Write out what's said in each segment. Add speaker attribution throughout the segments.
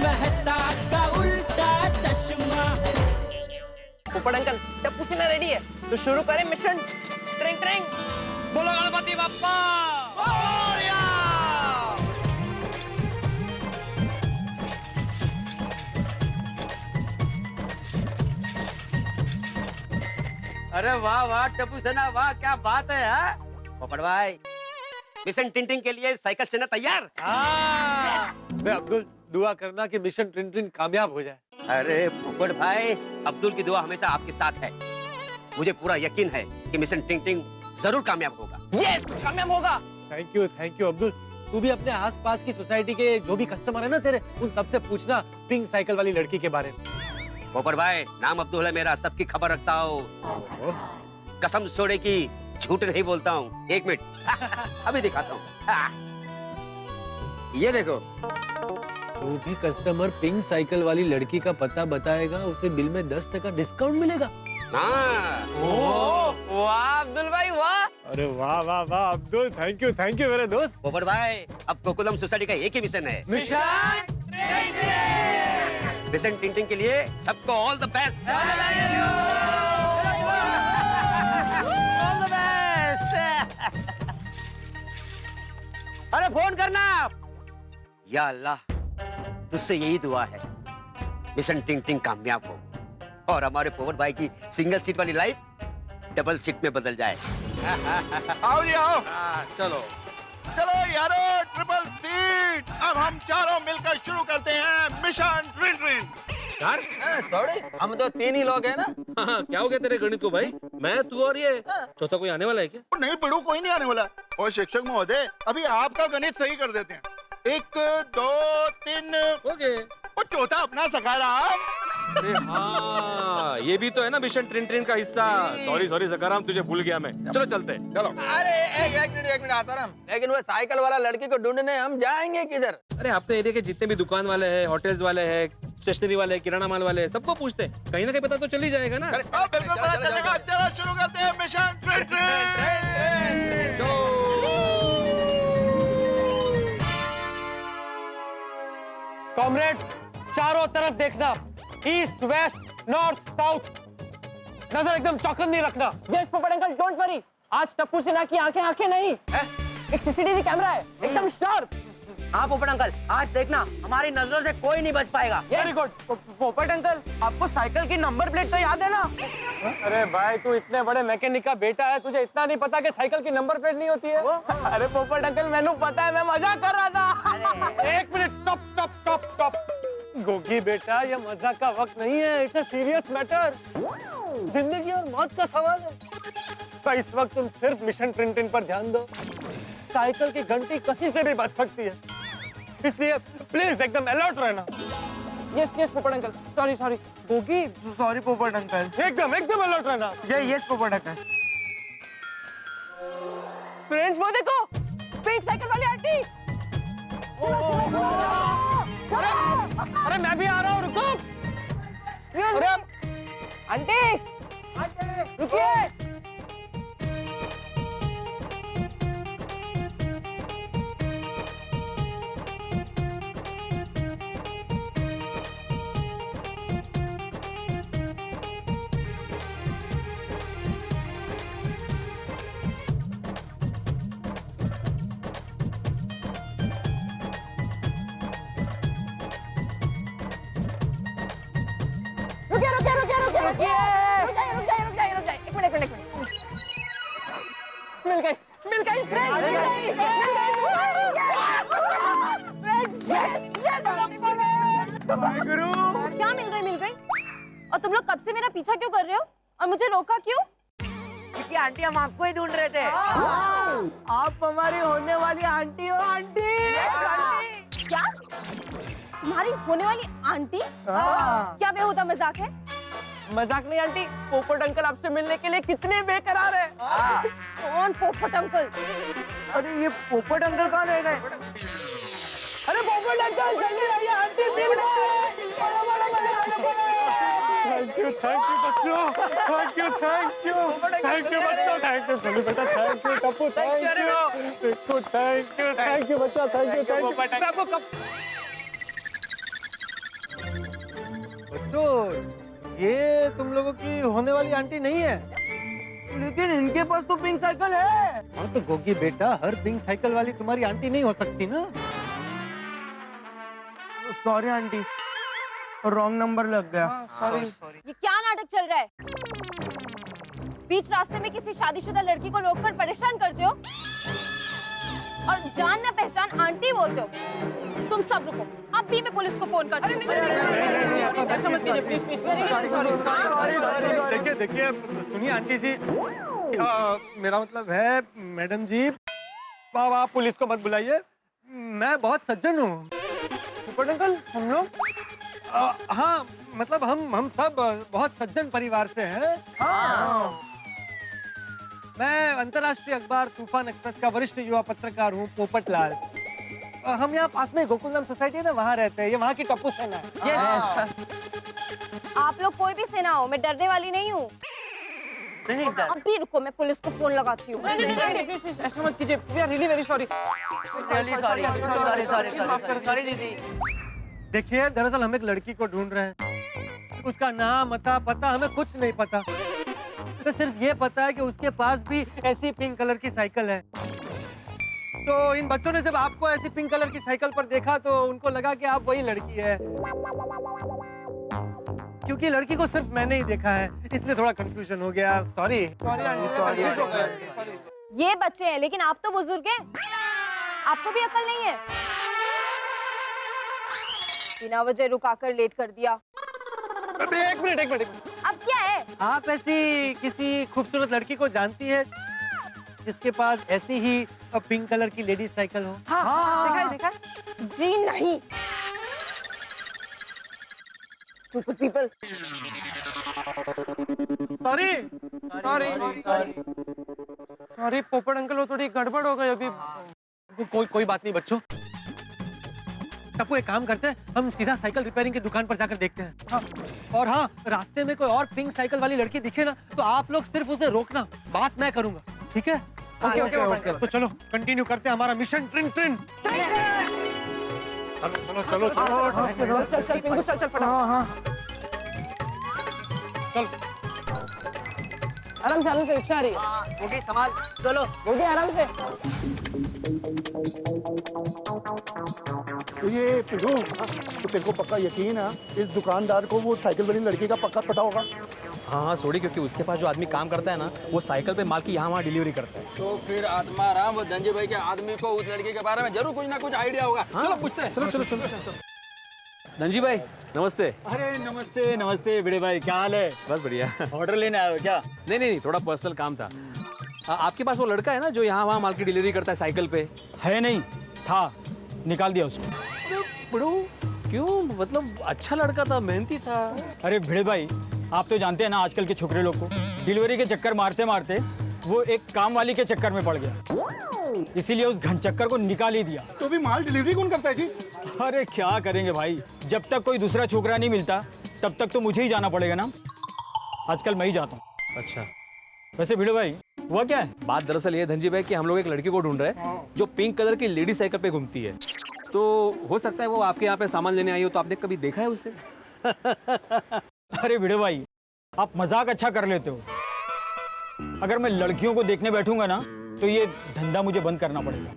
Speaker 1: मेहता का उल्टा चश्मा।
Speaker 2: पोपट अंकल, टप्पू सेना रेडी है तो शुरू करें मिशन। ट्रिंग ट्रिंग।
Speaker 3: बोलो गणपति बप्पा मोरया।
Speaker 4: अरे वाह वाह टप्पू सेना, वाह क्या बात है। हाँ पोपट भाई, मिशन टिंटिंग के लिए साइकिल सेना तैयार।
Speaker 3: मैं अब्दुल, दुआ करना कि मिशन टिंटिंग कामयाब हो जाए।
Speaker 4: अरे पोपट भाई, अब्दुल की दुआ हमेशा आपके साथ है। मुझे पूरा यकीन है कि मिशन टिंटिंग जरूर कामयाब होगा।
Speaker 2: यस, कामयाब होगा।
Speaker 3: Thank you Abdul. तू भी अपने आसपास की सोसाइटी के जो भी कस्टमर है ना तेरे, उन सबसे पूछना पिंक साइकिल वाली लड़की के बारे में।
Speaker 4: पोपट भाई, नाम अब्दुल है मेरा, सबकी खबर रखता हूँ। कसम सोने की झूठ नहीं बोलता हूँ। एक मिनट अभी दिखाता हूँ। ये देखो।
Speaker 3: जो भी कस्टमर पिंक साइकिल वाली लड़की का पता बताएगा उसे बिल में 10% डिस्काउंट मिलेगा।
Speaker 2: वाह अब्दुल भाई वाह।
Speaker 3: अरे वाह वाह वाह अब्दुल, थैंक यू मेरे दोस्त।
Speaker 4: पोपट भाई, अब कोकुलम सोसाइटी का एक ही मिशन है, मिशन टिंटिंग के लिए सबको ऑल द बेस्ट। अरे फोन करना। या अल्लाह, तुझसे यही दुआ है, मिशन टिंटिंग कामयाब हो और हमारे पोपट भाई की सिंगल सीट वाली लाइफ डबल सीट में बदल जाए।
Speaker 5: आओ जी आओ। चलो चलो यारो, ट्रिपल सीट। अब हम चारों मिलकर शुरू करते हैं मिशन ट्रिन ट्रिन।
Speaker 6: यार
Speaker 2: सॉरी, हम तो 3 ही लोग हैं ना।
Speaker 6: क्या हो गया तेरे गणित को भाई? मैं, तू और ये चौथा कोई आने वाला है क्या?
Speaker 5: नहीं पढ़ू, कोई नहीं आने वाला। और शिक्षक महोदय, अभी आपका गणित सही कर देते हैं। 1 2 3।
Speaker 6: ओके।
Speaker 5: और चौथा अपना सखारा।
Speaker 6: अरे हाँ, ये भी तो है ना मिशन ट्रिन ट्रिन का हिस्सा। सॉरी सकाराम, तुझे भूल गया मैं। चलो चलते हैं।
Speaker 5: चलो।
Speaker 2: अरे एक मिनट आताराम, लेकिन वो साइकिल वाला लड़की को ढूंढने हम जाएंगे किधर?
Speaker 6: अरे अपने एरिया के जितने भी दुकान वाले हैं, होटल्स वाले हैं, स्टेशनरी वाले हैं, किराना माल वाले हैं, सबको पूछते हैं। कहीं ना कहीं पता तो चल ही जाएगा ना।
Speaker 5: बिल्कुल पता चलेगा। चलो शुरू करते हैं मिशन ट्रिन ट्रिन।
Speaker 3: कॉमरेड, चारों तरफ देखना, ईस्ट वेस्ट नॉर्थ साउथ, नजर एकदम चौकन्नी रखना।
Speaker 2: यस पोपट अंकल, डोंट वरी। आज टप्पू सेना की आंखें नहीं, एक सीसीटीवी कैमरा है एकदम शार्प। हाँ पोपट अंकल, आज देखना हमारी नजरों से कोई नहीं बच पाएगा।
Speaker 3: Very good.
Speaker 2: पोपट अंकल, आपको साइकिल की नंबर प्लेट तो याद है ना?
Speaker 3: अरे भाई, तू इतने बड़े मैकेनिक का बेटा है, तुझे इतना नहीं पता कि साइकिल की नंबर प्लेट नहीं होती है?
Speaker 2: अरे पोपट अंकल, मैंने पता है, मैं मजाक कर रहा था।
Speaker 3: एक मिनट, स्टॉप। गोगी बेटा, ये मजाक का वक्त नहीं है, इट्स अ सीरियस मैटर। जिंदगी और मौत का सवाल है। तो इस वक्त तुम सिर्फ मिशन ट्रिन ट्रिन पर ध्यान दो। साइकिल की घंटी कहीं से भी बज सकती है, इसलिए प्लीज एकदम अलर्ट रहना।
Speaker 2: यस पोपट अंकल, सॉरी गोगी, सॉरी पोपट अंकल।
Speaker 3: एकदम अलर्ट रहना।
Speaker 2: यस पोपट अंकल। फ्रेंड्स, वो देखो, पिंक साइकिल वाली आंटी।
Speaker 3: अरे मैं भी आ रहा हूँ, रुको।
Speaker 2: अरे आंटी, रुकिए। रुक जाइए। मिल गई
Speaker 7: क्या मिल गई? और तुम लोग कब से मेरा पीछा क्यों कर रहे हो और मुझे रोका क्यों?
Speaker 2: क्योंकि आंटी हम आपको ही ढूंढ रहे थे। आप हमारी होने वाली आंटी हो। आंटी
Speaker 7: क्या? तुम्हारी होने वाली आंटी? क्या बेहुदा मजाक है?
Speaker 2: मजाक नहीं आंटी, पोपट अंकल आपसे मिलने के लिए कितने बेकरार है।
Speaker 7: कौन पोपट अंकल?
Speaker 2: अरे ये पोपट अंकल कहाँ रह गए? अरे पोपट अंकल जल्दी आइए, आंटी मिल गए।
Speaker 3: थैंक यू बच्चों, थैंक यू बच्चों, थैंक यू सभी बेटा, thank you Tappu, thank you बच्चा, थैंक यू। ये तुम लोगों की होने वाली आंटी नहीं है।
Speaker 2: लेकिन इनके पास तो पिंक साइकिल है।
Speaker 3: हाँ तो गोगी बेटा, हर पिंक साइकिल वाली तुम्हारी आंटी नहीं हो सकती ना।
Speaker 2: सॉरी आंटी, रॉन्ग नंबर लग गया। सॉरी।
Speaker 7: ये क्या नाटक चल रहा है? बीच रास्ते में किसी शादीशुदा लड़की को रोककर परेशान करते हो और जान न पहचान आंटी बोलते हो। तुम सब रुको, अभी मैं पुलिस को फोन करती हूँ।
Speaker 2: ऐसा मत कीजिए प्लीज प्लीज।
Speaker 3: देखिए देखिए, सुनिए आंटी जी, मेरा मतलब है मैडम जी, आप पुलिस को मत बुलाइए, मैं बहुत सज्जन हूँ। अंकल हम लोग हाँ मतलब हम सब बहुत सज्जन परिवार से हैं। हाँ। मैं अंतर्राष्ट्रीय अखबार तूफान एक्सप्रेस का वरिष्ठ युवा पत्रकार हूँ, पोपटलाल। हम यहाँ पास में गोकुलधाम सोसाइटी है ना, वहाँ रहते हैं। ये वहाँ की टप्पू सेना है।
Speaker 7: आप लोग कोई भी सेना हो, मैं डरने वाली नहीं हूँ। अभी रुको, मैं पुलिस को फोन लगाती हूँ।
Speaker 2: ऐसा मत कीजिए, we are really very sorry. Sorry दीदी।
Speaker 3: देखिए दरअसल हम एक लड़की को ढूंढ रहे हैं। उसका नाम अता पता हमें कुछ नहीं पता, तो सिर्फ ये पता है कि उसके पास भी ऐसी पिंक कलर की साइकिल है। तो इन बच्चों ने जब आपको ऐसी पिंक कलर की साइकिल पर देखा तो उनको लगा कि आप वही लड़की है। क्योंकि लड़की को सिर्फ मैंने ही देखा है, इसलिए थोड़ा कंफ्यूजन हो गया। सॉरी।
Speaker 7: ये बच्चे हैं, लेकिन आप तो बुजुर्ग हैं। आपको भी अकल नहीं है? बिना वजह रुकाकर लेट कर दिया।
Speaker 3: एक मिनट।
Speaker 7: अब क्या है?
Speaker 3: आप ऐसी किसी खूबसूरत लड़की को जानती है जिसके पास ऐसी ही पिंक कलर की लेडीज साइकिल हो?
Speaker 2: हाँ, देखा है।
Speaker 7: जी नहीं। Stupid people.
Speaker 2: सॉरी पोपट अंकल, वो थोड़ी गड़बड़ हो गई अभी।
Speaker 3: कोई बात नहीं बच्चों। टप्पू एक काम करते हैं, हम सीधा साइकिल रिपेयरिंग की दुकान पर जाकर देखते हैं। हाँ। और हाँ, रास्ते में कोई और पिंक साइकिल वाली लड़की दिखे ना, तो आप लोग सिर्फ उसे रोकना, बात मैं करूंगा, ठीक है? ओके। तो चलो कंटिन्यू करते हैं हमारा मिशन ट्रिन ट्रिन। चलो।
Speaker 2: चल पिंकू, चल फटाफट। हाँ।
Speaker 3: चल
Speaker 2: आराम से रिक्शा आ रही है।
Speaker 3: गोगी संभाल, चलो।
Speaker 2: गोगी आराम से।
Speaker 5: तो ये पिढ़ू, तो तेरे को पक्का यकीन है इस दुकानदार को वो साइकिल वाली लड़की का पक्का पता होगा?
Speaker 6: हाँ सॉरी, क्योंकि उसके पास जो आदमी काम करता है ना, वो साइकिल पे माल की यहाँ वहाँ डिलीवरी करता है।
Speaker 8: तो फिर आत्मा राम वो धनजी भाई के आदमी को उस लड़के के बारे में जरूर कुछ ना कुछ आइडिया होगा। चलो पूछते हैं।
Speaker 6: चलो। धनजी भाई नमस्ते।
Speaker 8: अरे नमस्ते बड़े भाई, क्या हाल है?
Speaker 6: बस बढ़िया।
Speaker 8: ऑर्डर लेने आए हो क्या?
Speaker 6: नहीं, थोड़ा पर्सनल काम था। आपके पास वो लड़का है ना जो यहाँ वहाँ माल की डिलीवरी करता है साइकिल पे?
Speaker 8: है नहीं था, निकाल दिया उसको।
Speaker 6: क्यों? मतलब अच्छा लड़का था, मेहनती था।
Speaker 8: अरे भिड़े भाई, आप तो जानते हैं ना आजकल के छोकरे लोग को, डिलीवरी के चक्कर मारते मारते वो एक काम वाली के चक्कर में पड़ गया, इसीलिए उस घन चक्कर को निकाल ही दिया।
Speaker 5: तो भी माल डिलीवरी कौन करता है जी?
Speaker 8: अरे क्या करेंगे भाई, जब तक कोई दूसरा छोकरा नहीं मिलता तब तक तो मुझे ही जाना पड़ेगा ना। आजकल मैं ही जाता हूँ।
Speaker 6: अच्छा,
Speaker 8: वैसे भिड़े भाई हुआ क्या है?
Speaker 6: बात दरअसल ये धनजी भाई कि हम लोग एक लड़की को ढूंढ रहे हैं जो पिंक कलर की लेडी साइकिल पे घूमती है। तो हो सकता है वो आपके यहाँ पे सामान लेने आई हो, तो आपने कभी देखा है उसे?
Speaker 8: अरे भिड़े भाई, आप मजाक अच्छा कर लेते हो। अगर मैं लड़कियों को देखने बैठूंगा ना तो ये धंधा मुझे बंद करना पड़ेगा।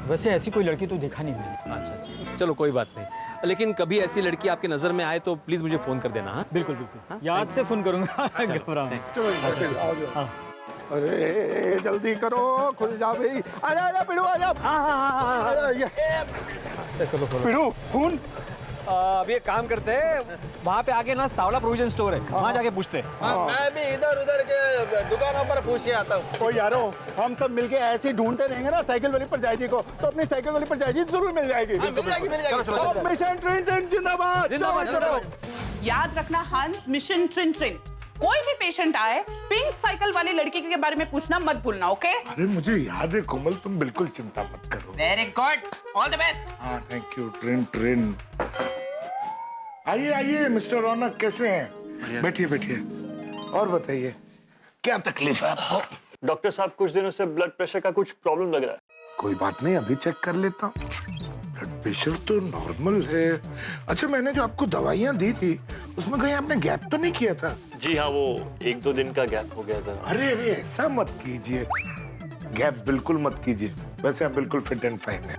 Speaker 8: वैसे ऐसी कोई लड़की तो देखा नहीं मैंने।
Speaker 6: अच्छा, चलो कोई बात नहीं। लेकिन कभी ऐसी लड़की आपके नजर में आए तो प्लीज मुझे फोन कर देना। हाँ
Speaker 8: बिल्कुल याद से फोन करूंगा। घबराओ मत।
Speaker 5: चलो। अरे जल्दी करो, खुल जा भाई। आजा पिढ़ू, आजा। पिढ़ू खून।
Speaker 6: अब ये काम करते हैं, वहाँ पे आगे ना सावला प्रोविजन स्टोर है, वहाँ जाके पूछते हैं।
Speaker 8: मैं भी इधर उधर के दुकानों पर पूछ के आता हूँ।
Speaker 5: ओ यारो, हम सब मिलके ऐसे ही ढूंढते रहेंगे ना साइकिल वाली परजाई को, तो अपनी साइकिल वाली परजाई जरूर मिल जाएगी।
Speaker 6: चलो।
Speaker 5: मिशन ट्रेन ट्रेन जिंदाबाद।
Speaker 9: याद रखना हंस, मिशन ट्रिन ट्रिन। कोई भी पेशेंट आए, पिंक साइकिल वाली लड़की के बारे में पूछना मत भूलना, ओके?
Speaker 5: अरे मुझे याद है कोमल, तुम बिल्कुल चिंता मत करो।
Speaker 9: Very good, all the best.
Speaker 5: हाँ थैंक यू। Train train. आइए मिस्टर रौनक, कैसे हैं? बैठिए। और बताइए क्या तकलीफ है आपको?
Speaker 10: डॉक्टर साहब, कुछ दिनों से ब्लड प्रेशर का कुछ प्रॉब्लम लग रहा है।
Speaker 5: कोई बात नहीं, अभी चेक कर लेता हूँ। ब्लड प्रेशर तो नॉर्मल है। अच्छा, मैंने जो आपको दवाइयाँ दी थी उसमें कहीं आपने गैप तो नहीं किया था?
Speaker 10: जी हाँ, वो 1-2 दिन का गैप हो गया जरा।
Speaker 5: अरे अरे, ऐसा मत कीजिए, गैप बिल्कुल मत कीजिए। वैसे आप बिल्कुल फिट एंड फाइन है।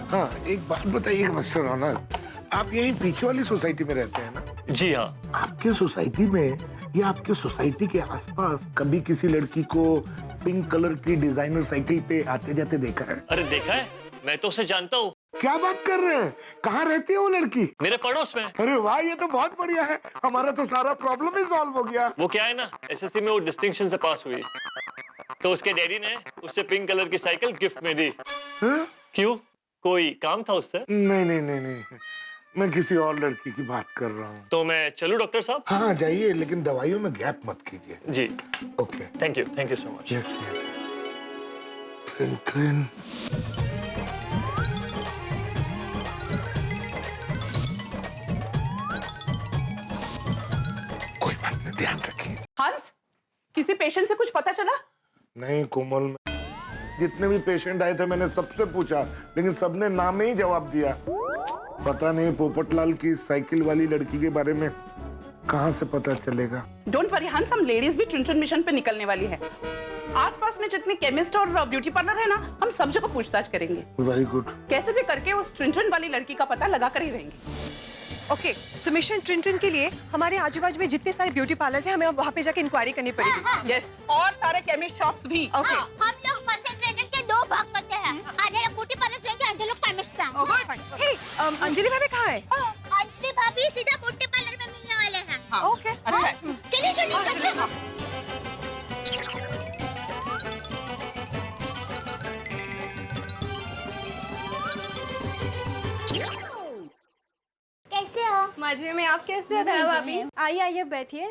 Speaker 5: हाँ, एक बात बताइए मिस्टर रौनक, आप यही पीछे वाली सोसाइटी में रहते हैं ना?
Speaker 10: जी हाँ।
Speaker 5: आपके सोसाइटी में या आपके सोसाइटी के आसपास कभी किसी लड़की को पिंक कलर की डिजाइनर साइकिल पे आते जाते देखा है?
Speaker 10: अरे देखा है, मैं तो उसे जानता हूँ।
Speaker 5: क्या बात कर रहे हैं? कहाँ रहती है वो लड़की?
Speaker 10: मेरे पड़ोस में।
Speaker 5: अरे वाह, ये तो बहुत बढ़िया है, हमारा तो सारा प्रॉब्लम ही सॉल्व हो गया।
Speaker 10: वो क्या है ना, एसएससी में वो डिस्टिंक्शन से पास हुई, तो उसके डैडी ने उससे पिंक कलर की साइकिल गिफ्ट में दी। क्यों, कोई काम था उससे?
Speaker 5: नहीं नहीं नहीं नहीं, मैं किसी और लड़की की बात कर रहा हूँ।
Speaker 10: तो मैं चलूं डॉक्टर साहब?
Speaker 5: हाँ जाइए, लेकिन दवाइयों में गैप मत कीजिए।
Speaker 10: जी
Speaker 5: okay,
Speaker 10: thank you so much.
Speaker 5: Yes yes. Train कोई बात नहीं, ध्यान रखिए।
Speaker 9: हंस, किसी पेशेंट से कुछ पता चला?
Speaker 5: नहीं कोमल, जितने भी पेशेंट आए थे मैंने सबसे पूछा, लेकिन सबने नाम ही जवाब दिया। पता नहीं पोपटलाल की साइकिल वाली लड़की के बारे में कहाँ से पता चलेगा।
Speaker 9: डोंट वरी हंस, हम लेडीज भी ट्रिंटन मिशन पे निकलने वाली है। आसपास में जितने केमिस्ट और ब्यूटी पार्लर है ना, हम सब जगह पूछताछ करेंगे।
Speaker 5: Very good.
Speaker 9: कैसे भी करके उस ट्रिंटन वाली लड़की का पता लगा कर ही रहेंगे।
Speaker 11: ओके, सो मिशन ट्रिंटन के लिए हमारे आजू बाजू में जितने सारे ब्यूटी पार्लर्स हैं, हमें वहाँ पे जाके इंक्वायरी करनी पड़ेगी।
Speaker 9: यस, और सारे केमिस्ट शॉप्स भी।
Speaker 11: ओके,
Speaker 12: हम लोग मसल ट्रेनिंग के 2 भाग करते हैं। आधे लोग ब्यूटी पार्लर जाएंगे, आधे लोग केमिस्ट का।
Speaker 11: हे, अंजलि भाभी कहाँ है?
Speaker 12: अंजलि भाभी सीधा ब्यूटी पार्लर में मिलने वाले हैं।
Speaker 11: ओके,
Speaker 9: अच्छा है।
Speaker 12: चलिए चलिए चलिए। कैसे हो?
Speaker 13: मजे में। आप कैसे हो भाभी? आइए आइए बैठिए,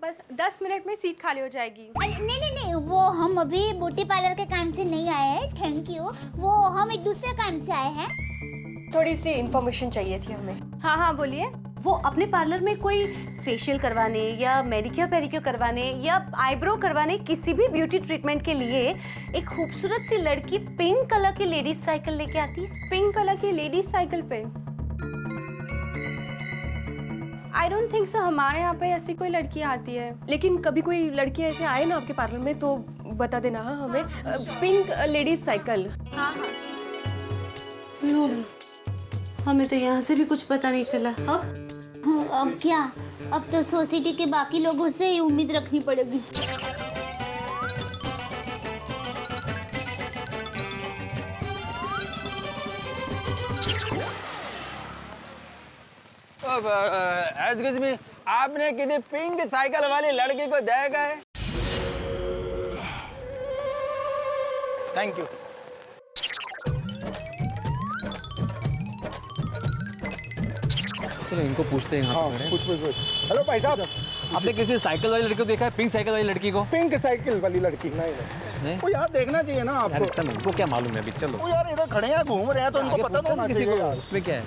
Speaker 13: बस 10 मिनट में सीट खाली हो जाएगी।
Speaker 12: नहीं नहीं नहीं, वो हम अभी ब्यूटी पार्लर के काम से नहीं आए हैं, थैंक यू। वो हम एक दूसरे काम से आए हैं।
Speaker 13: थोड़ी सी इन्फॉर्मेशन चाहिए थी हमें। हाँ हाँ बोलिए।
Speaker 14: वो अपने पार्लर में कोई फेशियल करवाने या मैनिक्योर पेडिक्योर करवाने या आईब्रो करवाने, किसी भी ब्यूटी ट्रीटमेंट के लिए एक खूबसूरत सी लड़की पिंक कलर की लेडीज साइकिल लेके आती है।
Speaker 13: पिंक कलर की लेडीज साइकिल पे? आई डोंट थिंक सो, हमारे यहाँ पे ऐसी कोई लड़की आती है। लेकिन कभी कोई लड़की ऐसे आए ना आपके पार्लर में तो बता देना। हाँ, हमें पिंक लेडीज साइकिल। हाँ हाँ।
Speaker 14: हमें तो यहाँ से भी कुछ पता नहीं चला।
Speaker 12: अब क्या, अब तो सोसाइटी के बाकी लोगों से ही उम्मीद रखनी पड़ेगी।
Speaker 2: एक्सक्यूज मी, आपने किसी पिंक साइकिल वाली लड़की को देखा है? Thank you.
Speaker 6: चलो इनको पूछते हैं। हाँ,
Speaker 3: कुछ। हेलो भाई साहब,
Speaker 6: आपने किसी साइकिल वाली लड़की को देखा है? पिंक साइकिल वाली लड़की को?
Speaker 3: पिंक साइकिल वाली लड़की? नहीं। वो यार देखना चाहिए ना आपको।
Speaker 6: चलो, उनको क्या मालूम है अभी? चलो
Speaker 3: वो यार इधर खड़े हैं, घूम रहे हैं, तो इनको पता तो होना चाहिए यार।
Speaker 6: उसमें क्या है?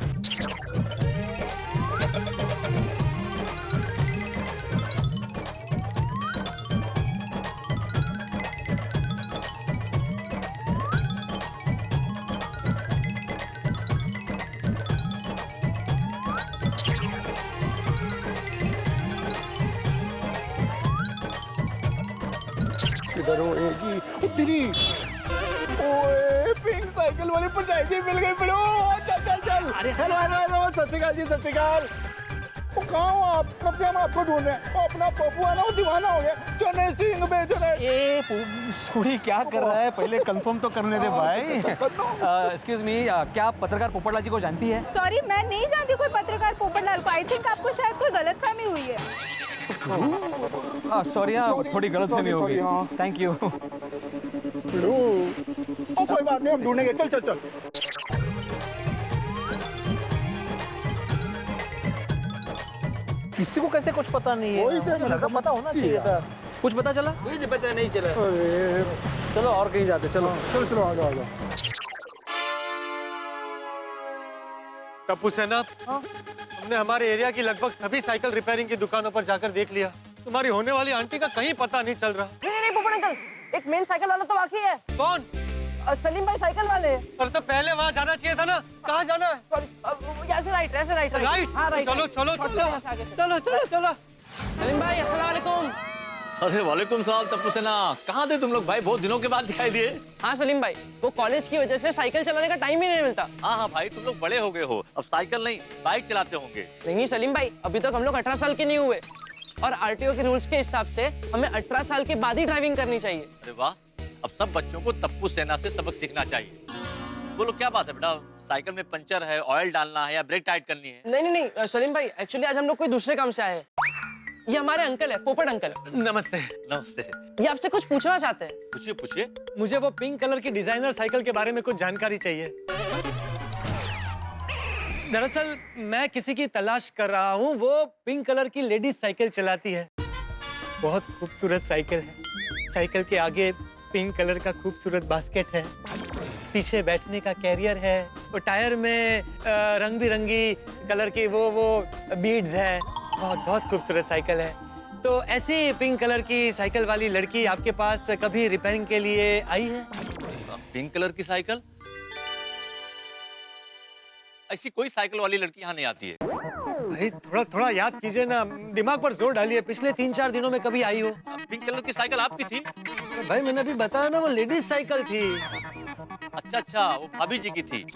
Speaker 3: इधर होएगी उतरी। ओए पिंक साइकिल वाली पंचायती मिल गई फिर। चल चल चल। हेलो हेलो हेलो, सत श्री अकाल जी, सत श्री अकाल। वो कहाँ हो आप? कब से हम आपको ढूंढ रहे हैं। वो अपना पप्पू है ना, वो दीवाना हो गया। चने सिंह बेच रहे।
Speaker 8: ए सुड़ी क्या कर रहा है? पहले कंफर्म तो करने दे भाई। एक्सक्यूज मी, क्या आप पत्रकार पोपटलाल जी को जानती है?
Speaker 13: सॉरी, मैं नहीं जानती कोई पत्रकार पोपटलाल को। आई थिंक आपको शायद कोई गलतफहमी हुई है।
Speaker 8: सॉरी, थोड़ी गलतफहमी हो गई। Thank you.
Speaker 3: कोई बात नहीं, हम ढूंढेंगे। चल चल चल।
Speaker 8: किसी को कैसे कुछ पता नहीं है? लगा पता होना चाहिए था। कुछ पता चला?
Speaker 2: मुझे पता नहीं चला।
Speaker 8: चलो और कहीं जाते। चलो
Speaker 3: चलो चलो, आ जाओ आ जाओ। टप्पू सेना, हमने हमारे एरिया की लगभग सभी साइकिल रिपेयरिंग की दुकानों पर जाकर देख लिया। तुम्हारी होने वाली आंटी का कहीं पता नहीं चल रहा।
Speaker 2: नहीं पोपट अंकल, एक मेन साइकिल वाला तो बाकी है।
Speaker 3: कौन?
Speaker 2: सलीम भाई साइकिल वाले।
Speaker 3: अरे तो पहले वहाँ जाना चाहिए था ना, कहाँ जाना है?
Speaker 2: सॉरी, यहाँ से राइट, ऐसे राइट।
Speaker 3: राइट?
Speaker 2: हाँ राइट।
Speaker 3: चलो चलो चलो चलो चलो चलो।
Speaker 2: सलीम भाई अस्सलाम वालेकुम।
Speaker 10: अरे वालेकुम सलाम तप्पू सेना, कहाँ थे तुम लोग भाई? बहुत दिनों के बाद दिखाई दिए।
Speaker 2: हाँ सलीम भाई, वो कॉलेज की वजह से साइकिल चलाने का टाइम ही नहीं मिलता।
Speaker 10: हाँ हाँ भाई, तुम लोग बड़े हो गए हो, अब साइकिल नहीं बाइक चलाते होंगे।
Speaker 2: नहीं सलीम भाई, अभी तक हम लोग 18 साल के नहीं हुए और आरटीओ के रूल्स के हिसाब से हमें 18 साल के बाद ही ड्राइविंग करनी चाहिए।
Speaker 10: अरे वाह, अब सब बच्चों को तप्पू सेना से सबक सीखना चाहिए। बोलो क्या बात है बेटा, साइकिल में पंचर है, ऑयल डालना है या ब्रेक टाइट करनी है?
Speaker 2: नहीं नहीं नहीं सलीम भाई, एक्चुअली आज हम लोग कोई दूसरे काम से आए हैं। ये हमारे अंकल है, पोपट अंकल।
Speaker 3: नमस्ते।
Speaker 10: नमस्ते।
Speaker 2: ये आपसे कुछ पूछना चाहते हैं।
Speaker 10: पूछिए पूछिए।
Speaker 3: मुझे वो पिंक कलर की डिजाइनर साइकिल के बारे में कुछ जानकारी चाहिए। दरअसल मैं किसी की तलाश कर रहा हूँ, वो पिंक कलर की लेडीज साइकिल चलाती है। बहुत खूबसूरत साइकिल है। साइकिल के आगे पिंक कलर का खूबसूरत बास्केट है, पीछे बैठने का कैरियर है, और टायर में रंग बिरंगी कलर की वो बीड्स है। बहुत बहुत खूबसूरत साइकिल है। तो ऐसी पिंक कलर की साइकिल वाली लड़की आपके पास कभी रिपेयरिंग के लिए आई है?
Speaker 10: पिंक कलर की साइकिल? ऐसी कोई साइकिल वाली लड़की यहाँ नहीं आती है।
Speaker 3: भाई थोड़ा थोड़ा याद कीजिए ना, दिमाग पर जोर डालिए। पिछले 3-4 दिनों में कभी आई हो?
Speaker 10: पिंक कलर की साइकिल आपकी थी?
Speaker 3: भाई मैंने अभी बताया ना, वो लेडीज साइकिल थी।
Speaker 10: अच्छा अच्छा, वो भाभी जी की थी।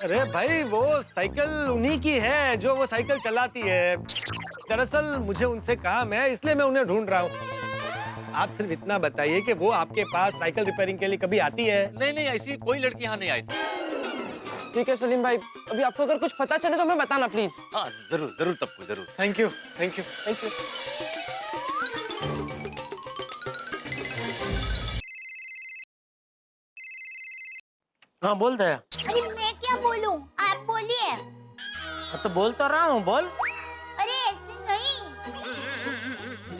Speaker 3: अरे भाई वो साइकिल उन्हीं की है जो वो साइकिल चलाती है। दरअसल मुझे उनसे काम है, इसलिए मैं उन्हें ढूंढ रहा हूँ। आप सिर्फ इतना बताइए कि वो आपके पास साइकिल रिपेयरिंग के लिए कभी आती है?
Speaker 10: नहीं नहीं, ऐसी कोई लड़की यहाँ नहीं आई थी।
Speaker 2: ठीक है सलीम भाई, अभी आपको अगर कुछ पता चले तो हमें बताना प्लीज।
Speaker 10: हाँ जरूर जरूर तप्पू जरूर।
Speaker 3: Thank you thank you
Speaker 2: thank you.
Speaker 15: हाँ बोल दे।
Speaker 12: अरे मैं क्या बोलूं, आप बोलिए।
Speaker 15: तो बोल तो रहा हूँ, बोल।
Speaker 12: अरे ऐसे नहीं।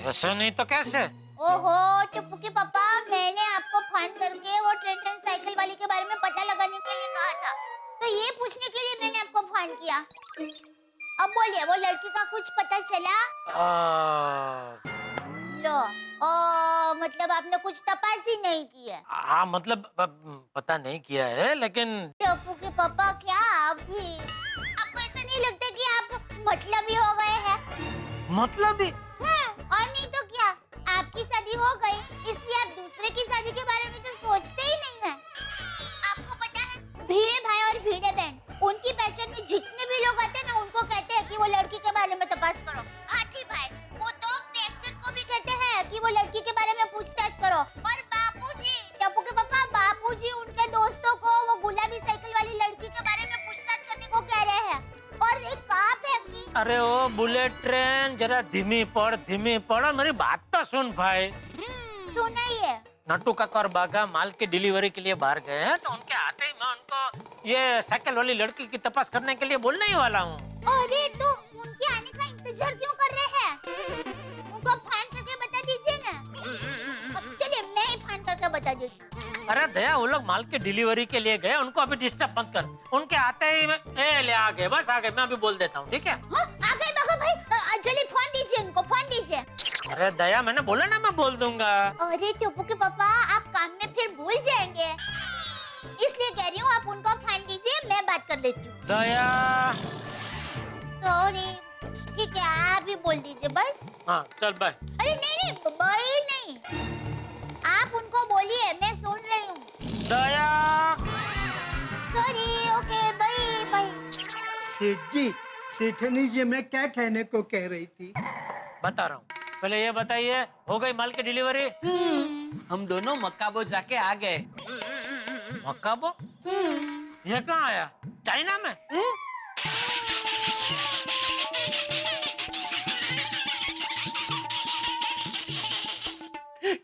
Speaker 15: ऐसे नहीं तो कैसे?
Speaker 12: ओहो टप्पू के पापा, मैंने आपको फोन करके वो ट्रेंटन साइकिल वाली के बारे में पता लगाने के लिए कहा था, तो ये पूछने के लिए मैंने आपको फोन किया। अब बोलिए, वो लड़की का कुछ पता चला? लो, मतलब आपने कुछ तपास ही नहीं किया?
Speaker 15: हाँ मतलब पता नहीं किया है, लेकिन
Speaker 12: टप्पू के पापा क्या आप भी, आपको ऐसा नहीं लगता कि आप मतलबी हो गए हैं?
Speaker 15: मतलबी?
Speaker 12: हाँ, और नहीं तो क्या, आपकी शादी हो गई, इसलिए आप दूसरे की शादी के बारे में तो सोचते ही नहीं हैं। आपको पता है, भीड़े भाई और भीड़े बहन, उनकी पहचान में जितने भी लोग आते हैं ना, उनको कहते हैं कि वो लड़की के बारे में तपास करो। हाथी भाई, वो तो पेशेंट को भी कहते हैं कि वो लड़की के बारे में पूछताछ करो। और बापूजी, टप्पू के पापा, बापूजी उनके दोस्तों को वो गुलाबी साइकिल वाली लड़की के बारे में पूछताछ करने को कह रहे हैं। और एक कहावत है कि
Speaker 15: अरे ओ बुलेट ट्रेन, जरा धीमी पड़, मेरी बात तो सुन भाई।
Speaker 12: सुनाइए।
Speaker 15: नट्टू काका और बागा माल की डिलीवरी के लिए बाहर गए हैं, तो उनके आते ही मैं उनको ये साइकिल वाली लड़की की तपास करने के लिए बोलने ही वाला हूँ।
Speaker 12: अरे तो उनके आने का इंतजार क्यों कर रहे हैं? उनको फोन करके बता दीजिए ना। अब चलिए मैं ही फोन करके बता देती हूँ।
Speaker 15: अरे दया, वो लोग माल की डिलीवरी के लिए गए, उनको अभी डिस्टर्ब मत कर। उनके आते ही ले आ गए, बस आ गए, मैं अभी बोल देता हूँ, ठीक है?
Speaker 12: हाँ, आ गए बाबा भाई, जल्दी फोन दीजिए उनको, फोन दीजिए।
Speaker 15: अरे दया, मैंने बोला ना मैं बोल दूंगा।
Speaker 12: अरे टप्पू के पापा, आप काम में फिर भूल जाएंगे, इसलिए कह रही हूँ आप उनको फोन दीजिए, मैं बात कर लेती हूँ।
Speaker 15: दया।
Speaker 12: सॉरी, ठीक है आप ही बोल दीजिए बस।
Speaker 15: हाँ चल बाय।
Speaker 12: अरे नहीं नहीं बाय नहीं, आप उनको बोलिए, मैं सुन रही हूँ।
Speaker 15: दया।
Speaker 12: Sorry, okay bye bye.
Speaker 1: Seth ji, सेठनी जी मैं क्या कहने को कह रही थी?
Speaker 15: बता रहा हूँ, पहले ये बताइए, हो गई माल की डिलीवरी?
Speaker 2: हम दोनों मक्काबो जाके आ गए।
Speaker 15: मक्काबो? ये कहाँ आया? चाइना में?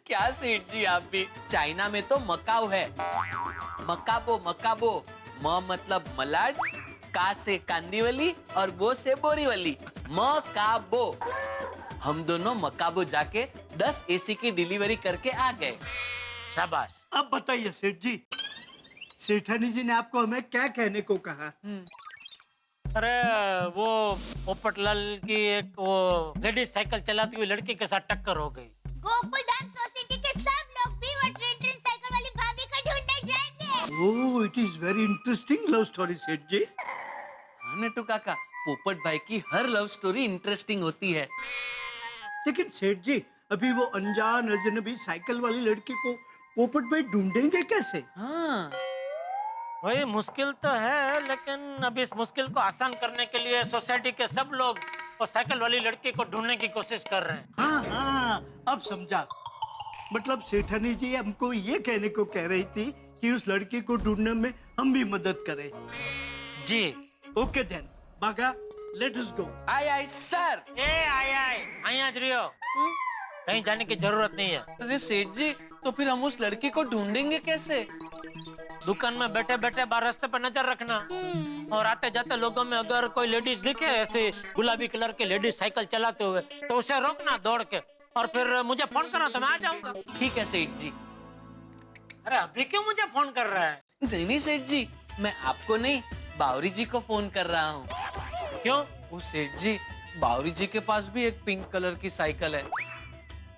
Speaker 2: क्या सेठ जी, आप भी? चाइना में तो मकाऊ है। मकाबो मकाबो, म मतलब मलाड, का से कांदीवली और बो से बोरीवली, मकाबो। हम दोनों मकाबो जाके 10 एसी की डिलीवरी करके आ गए।
Speaker 15: शाबाश।
Speaker 1: अब बताइए सेठ जी, सेठानी जी ने आपको हमें क्या कहने को कहा?
Speaker 15: अरे वो पोपटलाल की एक वो लेडीज साइकिल चलाती हुई लड़की के साथ टक्कर हो गई।
Speaker 12: गोकुलधाम सोसाइटी के सब लोग भी वो ट्रेन साइकिल वाली
Speaker 1: oh, it is very interesting love story Seth ji.
Speaker 2: हाँ नटू काका, पोपट भाई की हर लव स्टोरी इंटरेस्टिंग होती है।
Speaker 1: लेकिन सेठ जी, अभी वो अनजान अजनबी साइकिल वाली लड़की को पोपट भाई ढूंढेंगे कैसे?
Speaker 2: हाँ
Speaker 15: वही मुश्किल तो है, लेकिन अब इस मुश्किल को आसान करने के लिए सोसाइटी के सब लोग वो साइकिल वाली लड़की को ढूंढने की कोशिश कर रहे हैं।
Speaker 1: हाँ हाँ, अब समझा। मतलब सेठानी जी हमको ये कहने को कह रही थी कि उस लड़की को ढूंढने में हम भी मदद करें।
Speaker 15: जी।
Speaker 1: ओके देन, बागा, लेट अस गो।
Speaker 2: आय आय सर।
Speaker 15: आई आज रियो, कहीं जाने की जरूरत नहीं है।
Speaker 2: अरे सेठ जी, तो फिर हम उस लड़की को ढूंढेंगे कैसे?
Speaker 15: दुकान में बैठे बैठे बाहर रास्ते पर नजर रखना, और आते जाते लोगों में अगर कोई लेडीज दिखे ऐसे गुलाबी कलर के लेडीज साइकिल चलाते हुए, तो उसे रोकना दौड़ के, और फिर मुझे फोन करना तो मैं आ जाऊंगा।
Speaker 2: ठीक है सेठ जी।
Speaker 15: अरे अभी क्यों मुझे फोन कर रहा है?
Speaker 2: नहीं सेठ जी, मैं आपको नहीं, बावरी जी को फोन कर रहा हूँ।
Speaker 15: क्यों?
Speaker 2: वो सेठ जी, बावरी जी के पास भी एक पिंक कलर की साइकिल है,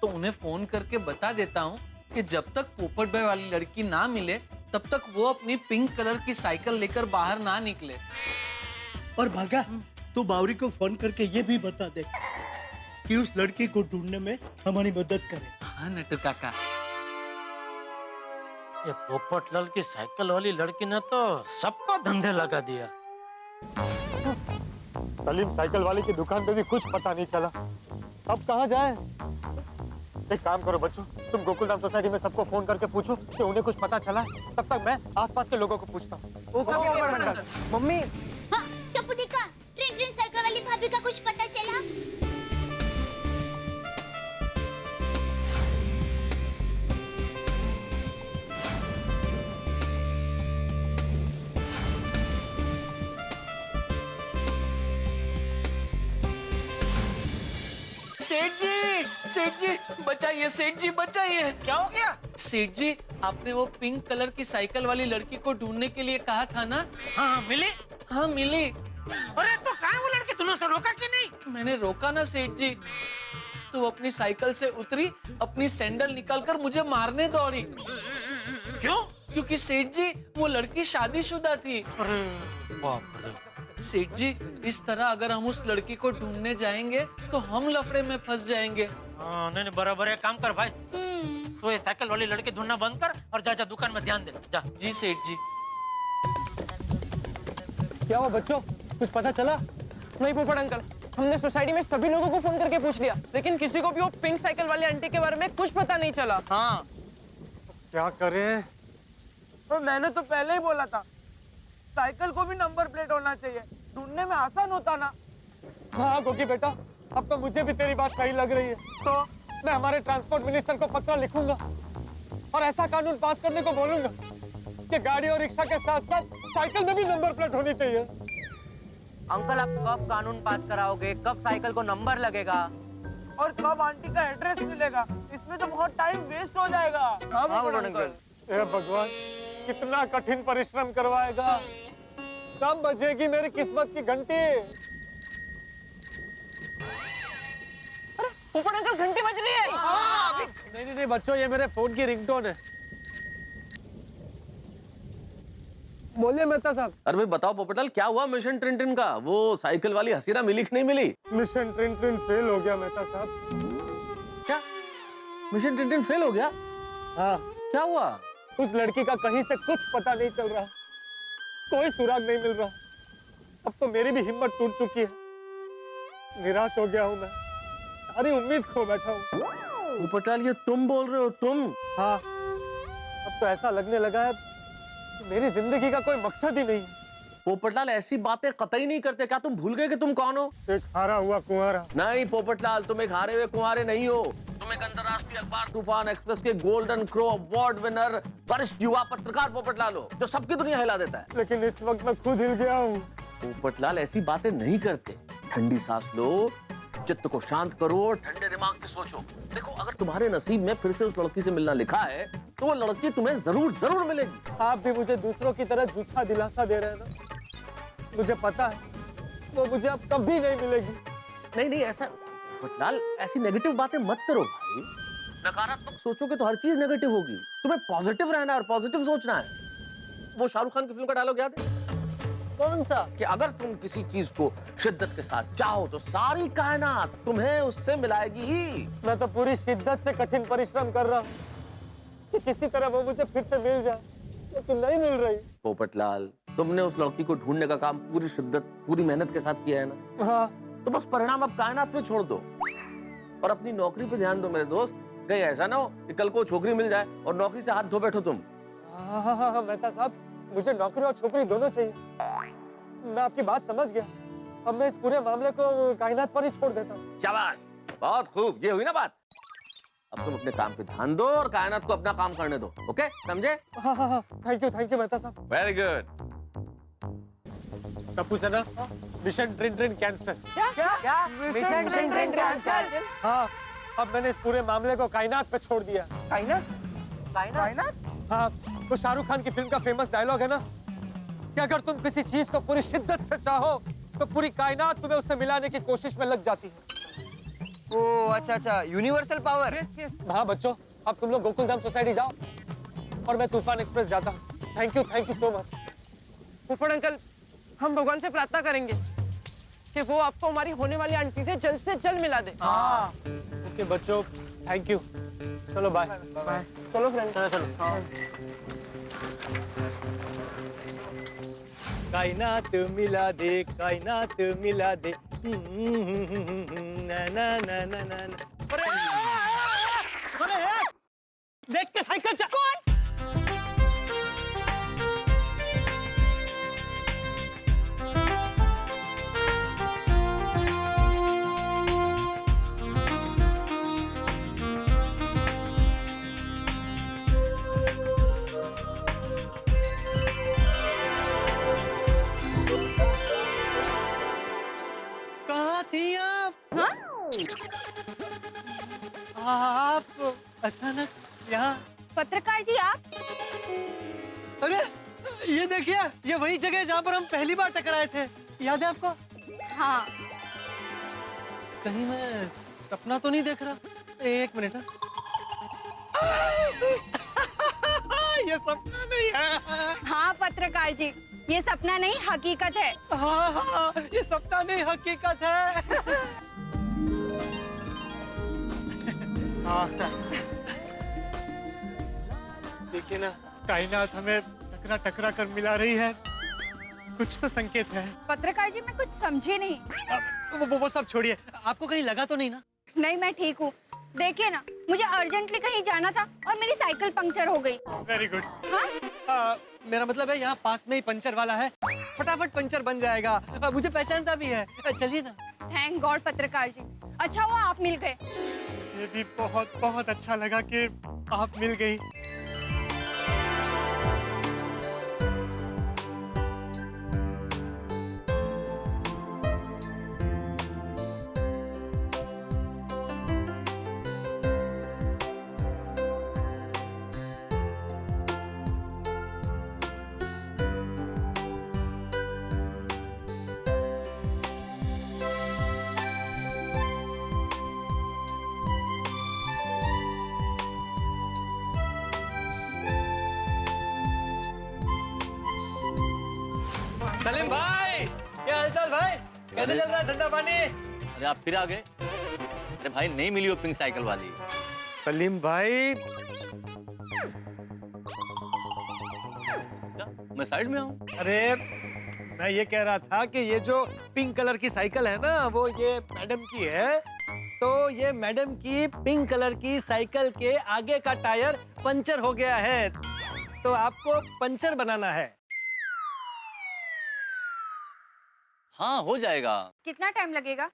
Speaker 2: तो उन्हें फोन करके बता देता हूँ कि जब तक पोपट भाई वाली लड़की ना मिले तब तक वो अपनी पिंक कलर की साइकिल लेकर बाहर ना निकले।
Speaker 1: और भागा, तू बावरी को फोन करके ये भी बता दे कि उस लड़की को ढूंढने में हमारी मदद करे।
Speaker 2: हाँ नटू काका।
Speaker 15: ये पोपटलाल की साइकिल वाली लड़की ने तो सबको धंधे लगा दिया।
Speaker 3: सलीम, साइकिल वाले की दुकान पे भी कुछ पता नहीं चला, अब कहाँ जाए? एक काम करो बच्चों, तुम गोकुलधाम सोसाइटी में सबको फोन करके पूछो कि उन्हें कुछ पता चला है, तब तक मैं आसपास के लोगों को पूछता हूँ। मम्मी।
Speaker 12: हाँ, टप्पू दिक्का, ट्रिन ट्रिन साइकिल वाली भाभी का कुछ पता चला?
Speaker 2: सेठ जी बचाइए, सेठ जी बचाइए।
Speaker 15: क्या हो गया?
Speaker 2: सेठ जी, आपने वो पिंक कलर की साइकिल वाली लड़की को ढूंढने के लिए कहा था ना?
Speaker 15: हाँ मिली।
Speaker 2: हाँ मिली।
Speaker 15: अरे तो कहाँ वो लड़की, तूने उसे रोका कि नहीं?
Speaker 2: मैंने रोका ना सेठ जी, तो वो अपनी साइकिल से उतरी, अपनी सैंडल निकालकर मुझे मारने दौड़ी।
Speaker 15: क्यों?
Speaker 2: क्योंकि सेठ जी वो लड़की शादीशुदा थी।
Speaker 15: अरे बाप रे।
Speaker 2: सेठ जी, इस तरह अगर हम उस लड़की को ढूंढने जाएंगे तो हम लफड़े में फंस जाएंगे।
Speaker 15: हाँ नहीं बराबर है, काम कर भाई, तो ये साइकिल वाली लड़की ढूंढना बंद कर और जा जा दुकान में ध्यान दे जा।
Speaker 2: जी सेठ जी।
Speaker 3: क्या हुआ बच्चों, कुछ पता चला?
Speaker 11: नहीं पोपट अंकल, हमने सोसाइटी में सभी लोगों को फोन करके पूछ लिया, लेकिन किसी को भी वो पिंक साइकिल वाले आंटी के बारे में कुछ पता नहीं चला।
Speaker 3: हाँ, क्या करें?
Speaker 11: और मैंने तो पहले ही बोला था, साइकिल को भी नंबर प्लेट होना चाहिए, ढूंढने में आसान होता ना।
Speaker 3: हाँ गोगी बेटा, अब तो मुझे भी तेरी बात सही लग रही है। तो मैं हमारे ट्रांसपोर्ट मिनिस्टर को पत्र लिखूंगा और ऐसा कानून पास करने को बोलूंगा कि गाड़ी और रिक्शा के साथ साथ साइकिल में भी नंबर प्लेट होनी चाहिए।
Speaker 16: अंकल, आप कब कानून पास कराओगे? कब साइकिल को नंबर लगेगा?
Speaker 11: और कब आंटी का एड्रेस मिलेगा? इसमें तो बहुत टाइम वेस्ट हो जाएगा। हाँ अंकल।
Speaker 3: हे भगवान, कितना कठिन परिश्रम करवाएगा। कब बजेगी मेरी किस्मत की घंटी?
Speaker 11: पोपट अंकल, घंटी बज रही है।
Speaker 3: नहीं बच्चों, ये मेरे फोन की रिंगटोन है। बोलिए मेहता साहब।
Speaker 6: अरे भाई बताओ पोपटलाल, क्या हुआ मिशन ट्रिन का? वो साइकिल वाली हसीना मिली कि नहीं मिली?
Speaker 3: मिशन ट्रिन फेल हो गया मेहता साहब।
Speaker 6: क्या मिशन ट्रिन फेल हो गया?
Speaker 3: हाँ।
Speaker 6: क्या हुआ?
Speaker 3: उस लड़की का कहीं से कुछ पता नहीं चल रहा, कोई सुराग नहीं मिल रहा। अब तो मेरी भी हिम्मत टूट चुकी है, निराश हो गया हूँ मैं, सारी उम्मीद खो बैठा हूँ।
Speaker 6: पोपटलाल, ये तुम बोल रहे हो? तुम?
Speaker 3: हाँ, अब तो ऐसा लगने लगा है कि मेरी जिंदगी का कोई मकसद ही नहीं।
Speaker 6: पोपटलाल, ऐसी बातें कतई नहीं करते। क्या तुम भूल गए कि तुम कौन हो?
Speaker 3: एक हारा हुआ कुंवारा।
Speaker 6: नहीं पोपटलाल, तुम एक हारे हुए कुंवारे नहीं हो। तुम एक अंतरराष्ट्रीय अखबार तूफान एक्सप्रेस के गोल्डन क्रो अवार्ड विनर वरिष्ठ युवा पत्रकार पोपटलाल हो, जो सबकी दुनिया हिला देता है।
Speaker 3: लेकिन इस वक्त मैं खुद हिल गया हूँ।
Speaker 6: पोपटलाल, ऐसी बातें नहीं करते। ठंडी सांस लो, चित्त को शांत करो और ठंडे दिमाग से सोचो। देखो, अगर तुम्हारे नसीब में फिर से उस लड़की से मिलना लिखा है तो वो लड़की तुम्हें जरूर मिलेगी।
Speaker 3: आप भी मुझे दूसरों की तरह झूठा दिलासा दे रहे हैं ना। मुझे पता है वो मुझे अब कभी नहीं मिलेगी।
Speaker 6: नहीं ऐसा पोपटलाल, ऐसी नेगेटिव बातें मत करो भाई। नकारात्मक सोचोगे तो हर चीज नेगेटिव होगी। तुम्हें पॉजिटिव रहना है और पॉजिटिव सोचना है। वो शाहरुख खान की फिल्म का डायलॉग याद है?
Speaker 3: कौन सा?
Speaker 6: कि अगर तुम किसी चीज को शिद्दत के साथ चाहो तो सारी कायनात तुम्हें उससे मिलाएगी ही।
Speaker 3: मैं तो पूरी शिद्दत से कठिन परिश्रम कर रहा हूँ कि किसी तरह वो मुझे फिर से मिल जाए, लेकिन नहीं मिल रही।
Speaker 6: पोपटलाल, तुमने उस लड़की को ढूंढने का काम पूरी शिद्दत, पूरी मेहनत के साथ किया है ना?
Speaker 3: हाँ।
Speaker 6: तो बस परिणाम अब कायनात पे छोड़ दो और अपनी नौकरी पे ध्यान दो मेरे दोस्त। कहीं ऐसा ना हो कि कल को छोकरी मिल जाए और नौकरी से हाथ धो बैठो तुम।
Speaker 3: हाँ, मेहता साहब, मुझे नौकरी और छोकरी दोनों चाहिए। मैं आपकी बात समझ गया। अब मैं इस पूरे मामले को कायनात पर ही छोड़ देता हूँ।
Speaker 6: शाबाश, बहुत खूब, ये हुई ना बात। अब तुम अपने काम पे ध्यान दो और कायनात को अपना काम करने दो। ओके, समझे?
Speaker 3: हाँ, थैंक यू मेहता साहब।
Speaker 6: Very good.
Speaker 3: Tappu Sena, mission ट्रिन कैंसर।
Speaker 11: क्या? मिशन ट्रिन कैंसर?
Speaker 3: हाँ, अब मैंने इस पूरे मामले को कायनात पे छोड़ दिया।
Speaker 11: कायनात?
Speaker 3: हाँ, तो शाहरुख खान की फिल्म का फेमस डायलॉग है ना कि अगर तुम किसी चीज को पूरी शिद्दत से चाहो तो पूरी कायनात तुम्हें उससे मिलाने की कोशिश में लग जाती है।
Speaker 16: ओ अच्छा, यूनिवर्सल पावर।
Speaker 3: हाँ बच्चों, अब तुम लोग गोकुलधाम सोसाइटी जाओ और मैं तूफान एक्सप्रेस जाता हूँ। Thank you so much.
Speaker 11: फुफड़ अंकल, हम भगवान से प्रार्थना करेंगे कि वो आपको हमारी होने वाली आंटी से जल्द मिला दे।
Speaker 3: हाँ। ओके बच्चों, थैंक यू। चलो बाय। चलो फ्रेंड।
Speaker 6: चलो।
Speaker 3: कायनात मिला दे, कायनात मिला दे। ना ना ना ना ना ना। अरे देख के साइकिल चल। कौन? आप अचानक यहाँ?
Speaker 7: पत्रकार जी आप?
Speaker 3: अरे ये देखिए, ये वही जगह है जहाँ पर हम पहली बार टकराए थे। याद है आपको?
Speaker 7: हाँ।
Speaker 3: कहीं मैं सपना तो नहीं देख रहा? एक मिनट। ये सपना नहीं है।
Speaker 7: हाँ पत्रकार जी, ये सपना नहीं हकीकत है।
Speaker 3: हाँ, ये सपना नहीं हकीकत है। देखिए ना, कायनात हमें टकरा कर मिला रही है। कुछ तो संकेत है।
Speaker 7: पत्रकार जी मैं कुछ समझी नहीं।
Speaker 3: वो सब छोड़िए, आपको कहीं लगा तो नहीं ना?
Speaker 7: नहीं, मैं ठीक हूँ। देखिए ना, मुझे अर्जेंटली कहीं जाना था और मेरी साइकिल पंक्चर हो गई।
Speaker 3: Very good.
Speaker 7: हाँ?
Speaker 3: मेरा मतलब है यहाँ पास में ही पंचर वाला है, फटाफट पंचर बन जाएगा। मुझे पहचानता भी है। चलिए ना।
Speaker 7: थैंक गॉड पत्रकार जी, अच्छा हुआ आप मिल गए।
Speaker 3: मुझे भी बहुत बहुत अच्छा लगा कि आप मिल गई। सलीम भाई, क्या हालचाल भाई? कैसे चल रहा है धंधा पानी?
Speaker 10: अरे आप फिर आ गए? अरे भाई नहीं मिली वो पिंक साइकिल वाली।
Speaker 3: सलीम भाई,
Speaker 10: मैं साइड में आऊँ?
Speaker 3: अरे मैं ये कह रहा था कि ये जो पिंक कलर की साइकिल है ना, वो ये मैडम की है। तो ये मैडम की पिंक कलर की साइकिल के आगे का टायर पंचर हो गया है, तो आपको पंचर बनाना है।
Speaker 10: हाँ हो जाएगा।
Speaker 7: कितना टाइम लगेगा?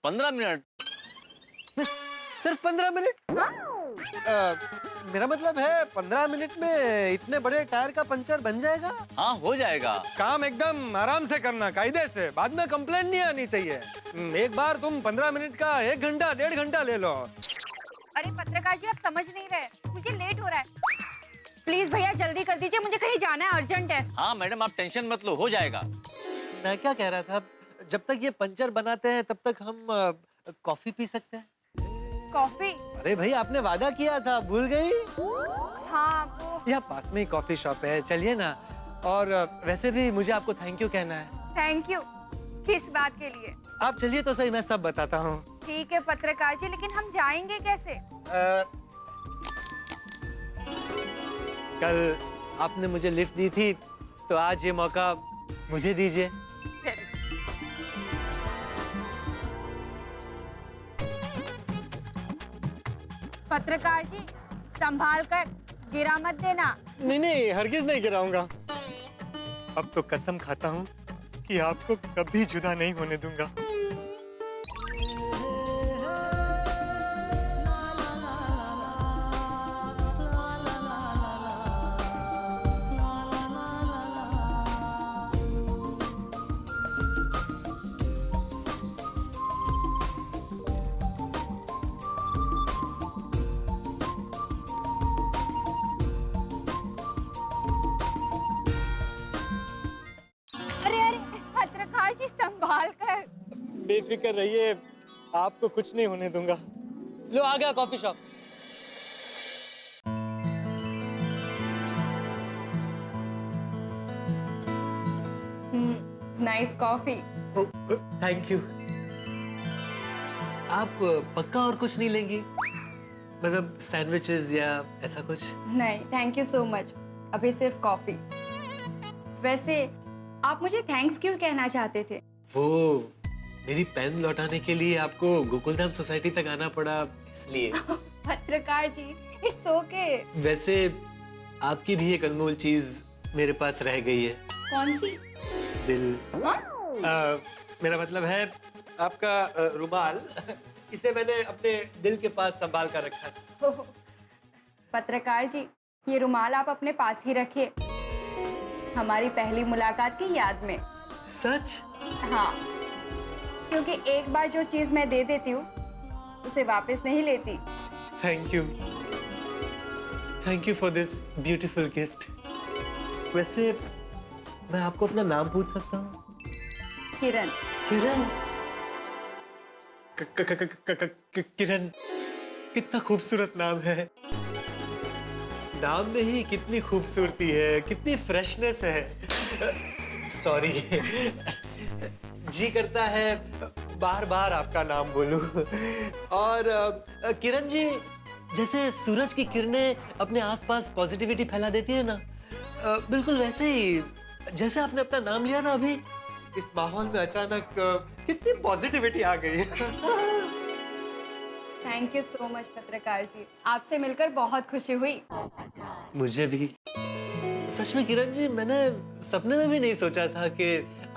Speaker 10: 15 मिनट।
Speaker 3: सिर्फ 15 मिनट? मेरा मतलब है 15 मिनट में इतने बड़े टायर का पंचर बन जाएगा?
Speaker 10: हाँ हो जाएगा।
Speaker 3: काम एकदम आराम से करना, कायदे से। बाद में कंप्लेंट नहीं आनी चाहिए। एक बार तुम 15 मिनट का 1 घंटा 1.5 घंटा ले लो।
Speaker 7: अरे पत्रकार जी आप समझ नहीं रहे, मुझे लेट हो रहा है। प्लीज भैया जल्दी कर दीजिए, मुझे कहीं जाना है, अर्जेंट है।
Speaker 10: हाँ मैडम आप टेंशन मत लो, हो जाएगा।
Speaker 3: मैं क्या कह रहा था, जब तक ये पंचर बनाते हैं तब तक हम कॉफी पी सकते हैं।
Speaker 7: कॉफी?
Speaker 3: अरे भाई आपने वादा किया था, भूल गई?
Speaker 7: हाँ वो
Speaker 3: यहाँ पास में ही कॉफी शॉप है, चलिए ना। और वैसे भी मुझे आपको थैंक यू कहना है।
Speaker 17: थैंक यू किस बात के लिए?
Speaker 3: आप चलिए तो सही, मैं सब बताता हूँ।
Speaker 17: ठीक है पत्रकार जी, लेकिन हम जाएंगे कैसे?
Speaker 3: कल आपने मुझे लिफ्ट दी थी, तो आज ये मौका मुझे दीजिए।
Speaker 17: पत्रकार जी संभाल कर, गिरा मत देना।
Speaker 3: नहीं नहीं, हरगिज नहीं गिराऊंगा। अब तो कसम खाता हूँ कि आपको कभी जुदा नहीं होने दूंगा।
Speaker 17: पत्रकार जी संभाल कर।
Speaker 3: बेफिक्र रहिए, आपको कुछ नहीं होने दूंगा। लो आ गया coffee shop.
Speaker 17: Nice coffee.
Speaker 3: Thank you. आप पक्का और कुछ नहीं लेंगी? मतलब सैंडविचेस या ऐसा कुछ?
Speaker 17: नहीं थैंक यू सो मच, अभी सिर्फ कॉफी। वैसे आप मुझे थैंक्स क्यों कहना चाहते थे?
Speaker 3: वो मेरी पेन लौटाने के लिए आपको गोकुलधाम सोसाइटी तक आना पड़ा, इसलिए।
Speaker 17: पत्रकार जी इट्स ओके।
Speaker 3: वैसे आपकी भी एक अनमोल चीज मेरे पास रह गई है।
Speaker 17: कौन सी?
Speaker 3: दिल। मेरा मतलब है आपका रुमाल। इसे मैंने अपने दिल के पास संभाल कर रखा है।
Speaker 17: पत्रकार जी ये रुमाल आप अपने पास ही रखिए, हमारी पहली मुलाकात की याद में।
Speaker 3: सच?
Speaker 17: हाँ, क्योंकि एक बार जो चीज मैं दे देती हूँ उसे वापस नहीं लेती।
Speaker 3: Thank you for this beautiful gift. वैसे मैं आपको अपना नाम पूछ सकता हूँ?
Speaker 17: किरण।
Speaker 3: किरण? किरण कितना खूबसूरत नाम है। नाम में ही कितनी खूबसूरती है, कितनी फ्रेशनेस है। सॉरी, जी करता है बार बार आपका नाम बोलूं। और किरण जी, जैसे सूरज की किरणें अपने आसपास पॉजिटिविटी फैला देती है ना, बिल्कुल वैसे ही जैसे आपने अपना नाम लिया ना अभी, इस माहौल में अचानक कितनी पॉजिटिविटी आ गई है।
Speaker 17: थैंक यू सो मच पत्रकार जी, आपसे मिलकर बहुत खुशी हुई।
Speaker 3: मुझे भी। सच में किरण जी, मैंने सपने में भी नहीं सोचा था कि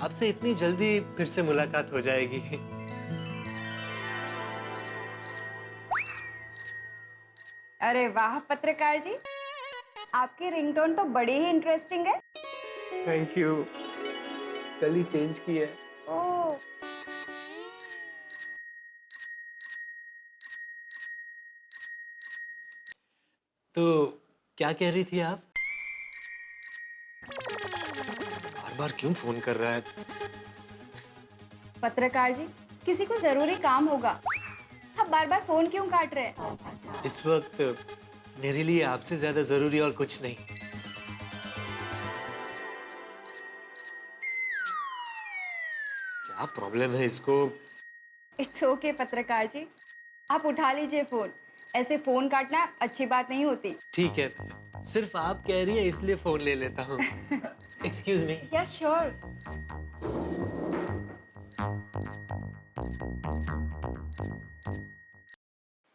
Speaker 3: आपसे इतनी जल्दी फिर से मुलाकात हो जाएगी।
Speaker 17: अरे वाह पत्रकार जी, आपकी रिंगटोन तो बड़ी ही इंटरेस्टिंग है।
Speaker 3: थैंक यू, कल ही चेंज की है।
Speaker 17: ओह,
Speaker 3: तो क्या कह रही थी आप? बार बार क्यों फोन कर रहा है?
Speaker 17: पत्रकार जी किसी को जरूरी काम होगा, आप बार बार फोन क्यों काट रहे हैं?
Speaker 3: इस वक्त मेरे लिए आपसे ज्यादा जरूरी और कुछ नहीं। क्या प्रॉब्लम है इसको?
Speaker 17: इट्स ओके पत्रकार जी, आप उठा लीजिए फोन। ऐसे फोन काटना अच्छी बात नहीं होती।
Speaker 3: ठीक है, सिर्फ आप कह रही है इसलिए फोन ले लेता हूँ। Excuse me.
Speaker 17: या श्योर।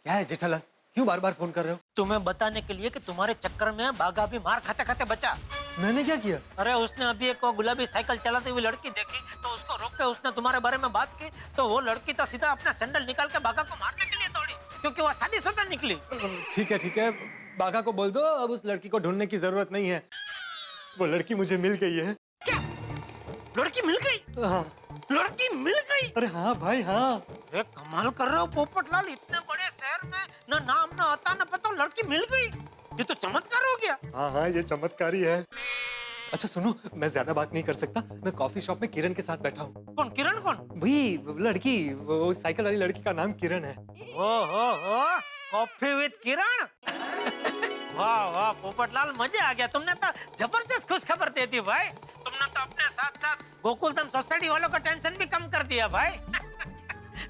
Speaker 3: क्या है जेठालाल, क्यों बार बार फोन कर रहे हो?
Speaker 15: तुम्हें बताने के लिए कि तुम्हारे चक्कर में बाघा भी मार खाते खाते बचा।
Speaker 3: मैंने क्या किया?
Speaker 15: अरे उसने अभी एक गुलाबी साइकिल चलाती हुई लड़की देखी, तो उसको रोक के उसने तुम्हारे बारे में बात की, तो वो लड़की तो सीधा अपना सैंडल निकाल के बाघा को मारने के लिए दौड़ी, क्योंकि वो शादीशुदा निकली।
Speaker 3: ठीक है, बाघा को बोल दो अब उस लड़की को ढूंढने की जरूरत नहीं है। वो लड़की मुझे मिल गई है।
Speaker 15: क्या? लड़की मिल गई?
Speaker 3: हाँ।
Speaker 15: लड़की मिल गई?
Speaker 3: अरे हाँ भाई हाँ।
Speaker 15: अरे कमाल कर रहे हो पोपटलाल, इतने बड़े शहर में ना नाम ना आता ना पता, लड़की मिल गई? ये तो चमत्कार हो गया।
Speaker 3: हाँ, ये चमत्कारी है। अच्छा सुनो, मैं ज्यादा बात नहीं कर सकता, मैं कॉफी शॉप में किरण के साथ बैठा हूँ।
Speaker 15: कौन? किरण कौन?
Speaker 3: वही लड़की, वो साइकिल वाली लड़की का नाम किरण है।
Speaker 15: ओ कॉफी विद किरण। वाह वाह पोपटलाल, मजे आ गया। तुमने तो जबरदस्त खुश खबर दे दी भाई। तुमने तो अपने साथ साथ गोकुलधाम सोसाइटी वालों का टेंशन भी कम कर दिया भाई।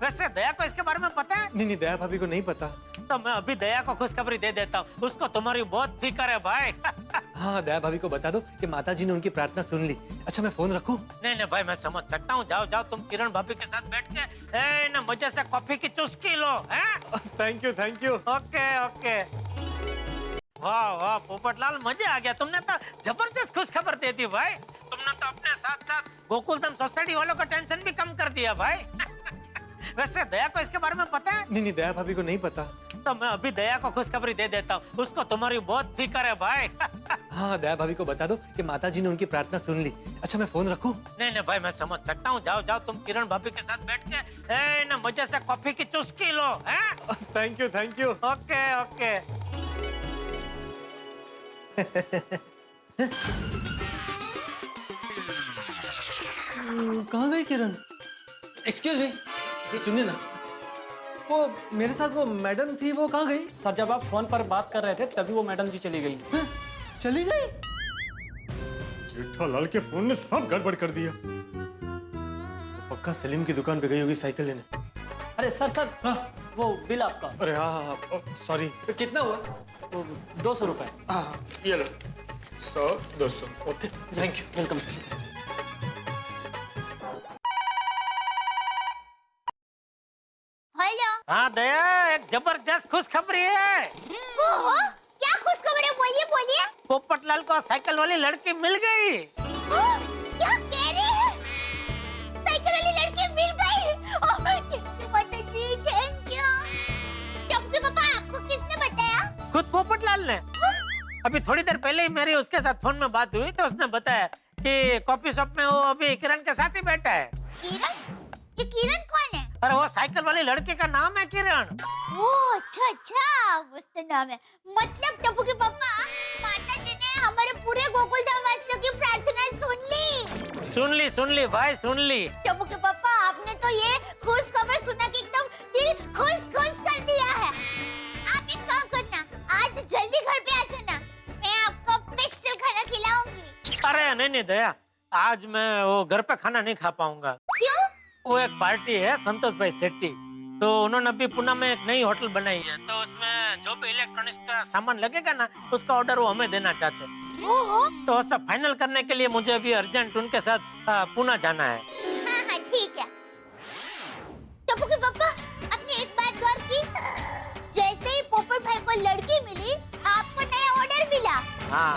Speaker 15: वैसे दया को इसके बारे में पता है?
Speaker 3: नहीं, दया भाभी को नहीं पता।
Speaker 15: तो मैं अभी दया को खुशखबरी दे देता हूँ, उसको तुम्हारी बहुत फिक्र है भाई।
Speaker 3: हाँ, दया भाभी को बता दो कि माताजी ने उनकी प्रार्थना सुन ली। अच्छा, मैं फोन रखूं?
Speaker 15: नहीं नहीं भाई, मैं समझ सकता हूँ। जाओ जाओ, तुम किरण भाभी के साथ बैठ के ना मजे से कॉफी की चुस्की लो।
Speaker 3: Thank you, thank you.
Speaker 15: Okay okay. वाह वाह पोपटलाल, मजे आ गया। तुमने तो जबरदस्त खुशखबर दे दी भाई। तुमने तो अपने साथ साथ गोकुलधाम सोसाइटी वालों का टेंशन भी कम कर दिया भाई। वैसे दया को इसके बारे में पता है?
Speaker 3: नहीं, दया भाभी को नहीं पता।
Speaker 15: तो मैं अभी दया को खुशखबरी दे देता हूँ, उसको तुम्हारी बहुत फिक्र है भाई।
Speaker 3: हाँ, दया भाभी को बता दो कि माताजी ने उनकी प्रार्थना सुन ली। अच्छा, मैं फोन रखूं?
Speaker 15: नहीं नहीं भाई, मैं समझ सकता हूँ। जाओ जाओ, तुम किरण भाभी के साथ बैठ के ना मजे से कॉफी की चुस्की लो।
Speaker 3: Thank you, thank you.
Speaker 15: Okay okay.
Speaker 3: कहाँ गई किरण? एक्सक्यूज मी, ये सुनिए ना, वो मेरे साथ वो मैडम थी, वो कहाँ गई?
Speaker 8: सर, जब आप फोन पर बात कर रहे थे तभी वो मैडम जी चली गई।
Speaker 3: चली गई? जेठालाल के फोन ने सब गड़बड़ कर दिया। पक्का सलीम की दुकान पे गई होगी साइकिल लेने।
Speaker 8: अरे सर, वो बिल आपका।
Speaker 3: अरे हाँ, सॉरी। तो कितना हुआ?
Speaker 8: 200 रुपए।
Speaker 3: हाँ, ये लो। 100, 200। Okay, thank you.
Speaker 8: Welcome.
Speaker 12: Hello.
Speaker 15: हाँ दया, एक जबरदस्त खुशखबरी है।
Speaker 12: ओहो, क्या खुशखबरी है? बोलिए बोलिए।
Speaker 15: पोपटलाल को साइकिल वाली लड़की मिल गई।
Speaker 12: क्या कह रहे हैं? साइकिल वाली लड़की मिल गई? ओह माताजी, थैंक यू। टप्पू पापा, आपको किसने बताया?
Speaker 15: खुद पोपटलाल ने। अभी थोड़ी देर पहले ही मेरी उसके साथ फोन में बात हुई तो उसने बताया कि कॉफी शॉप में वो अभी किरण के साथ ही बैठा है।
Speaker 12: किरण? ये किरण कौन है?
Speaker 15: अरे वो साइकिल वाली लड़की का नाम है किरण।
Speaker 12: ओह अच्छा अच्छा, मस्त नाम है। मतलब टप्पू के पापा, माताजी ने हमारे पूरे गोकुलधाम वासियों की प्रार्थना
Speaker 15: सुन ली भाई, सुन ली।
Speaker 12: टप्पू के पापा, आपने तो ये खुश खबर सुना के एकदम दिल खुश कर दिया है। आप एक काम करना, आज जल्दी घर पे आ जाना, मैं आपको स्पेशल खाना खिलाऊंगी।
Speaker 15: अरे नहीं दया, आज मैं वो घर पे खाना नहीं खा पाऊंगा।
Speaker 12: क्यों?
Speaker 15: वो एक पार्टी है संतोष भाई सेट्टी, तो उन्होंने अभी पुणे में एक नई होटल बनाई है, तो उसमें जो भी इलेक्ट्रॉनिक्स का सामान लगेगा ना, उसका ऑर्डर वो हमें देना चाहते हैं। तो सब फाइनल करने के लिए मुझे अभी अर्जेंट उनके साथ पुणे जाना है।
Speaker 12: हाँ, ठीक है। टप्पू के पापा, आपने एक बात गौर की? जैसे ही पोपट भाई को लड़की मिली, आपको नया ऑर्डर मिला।
Speaker 15: हाँ।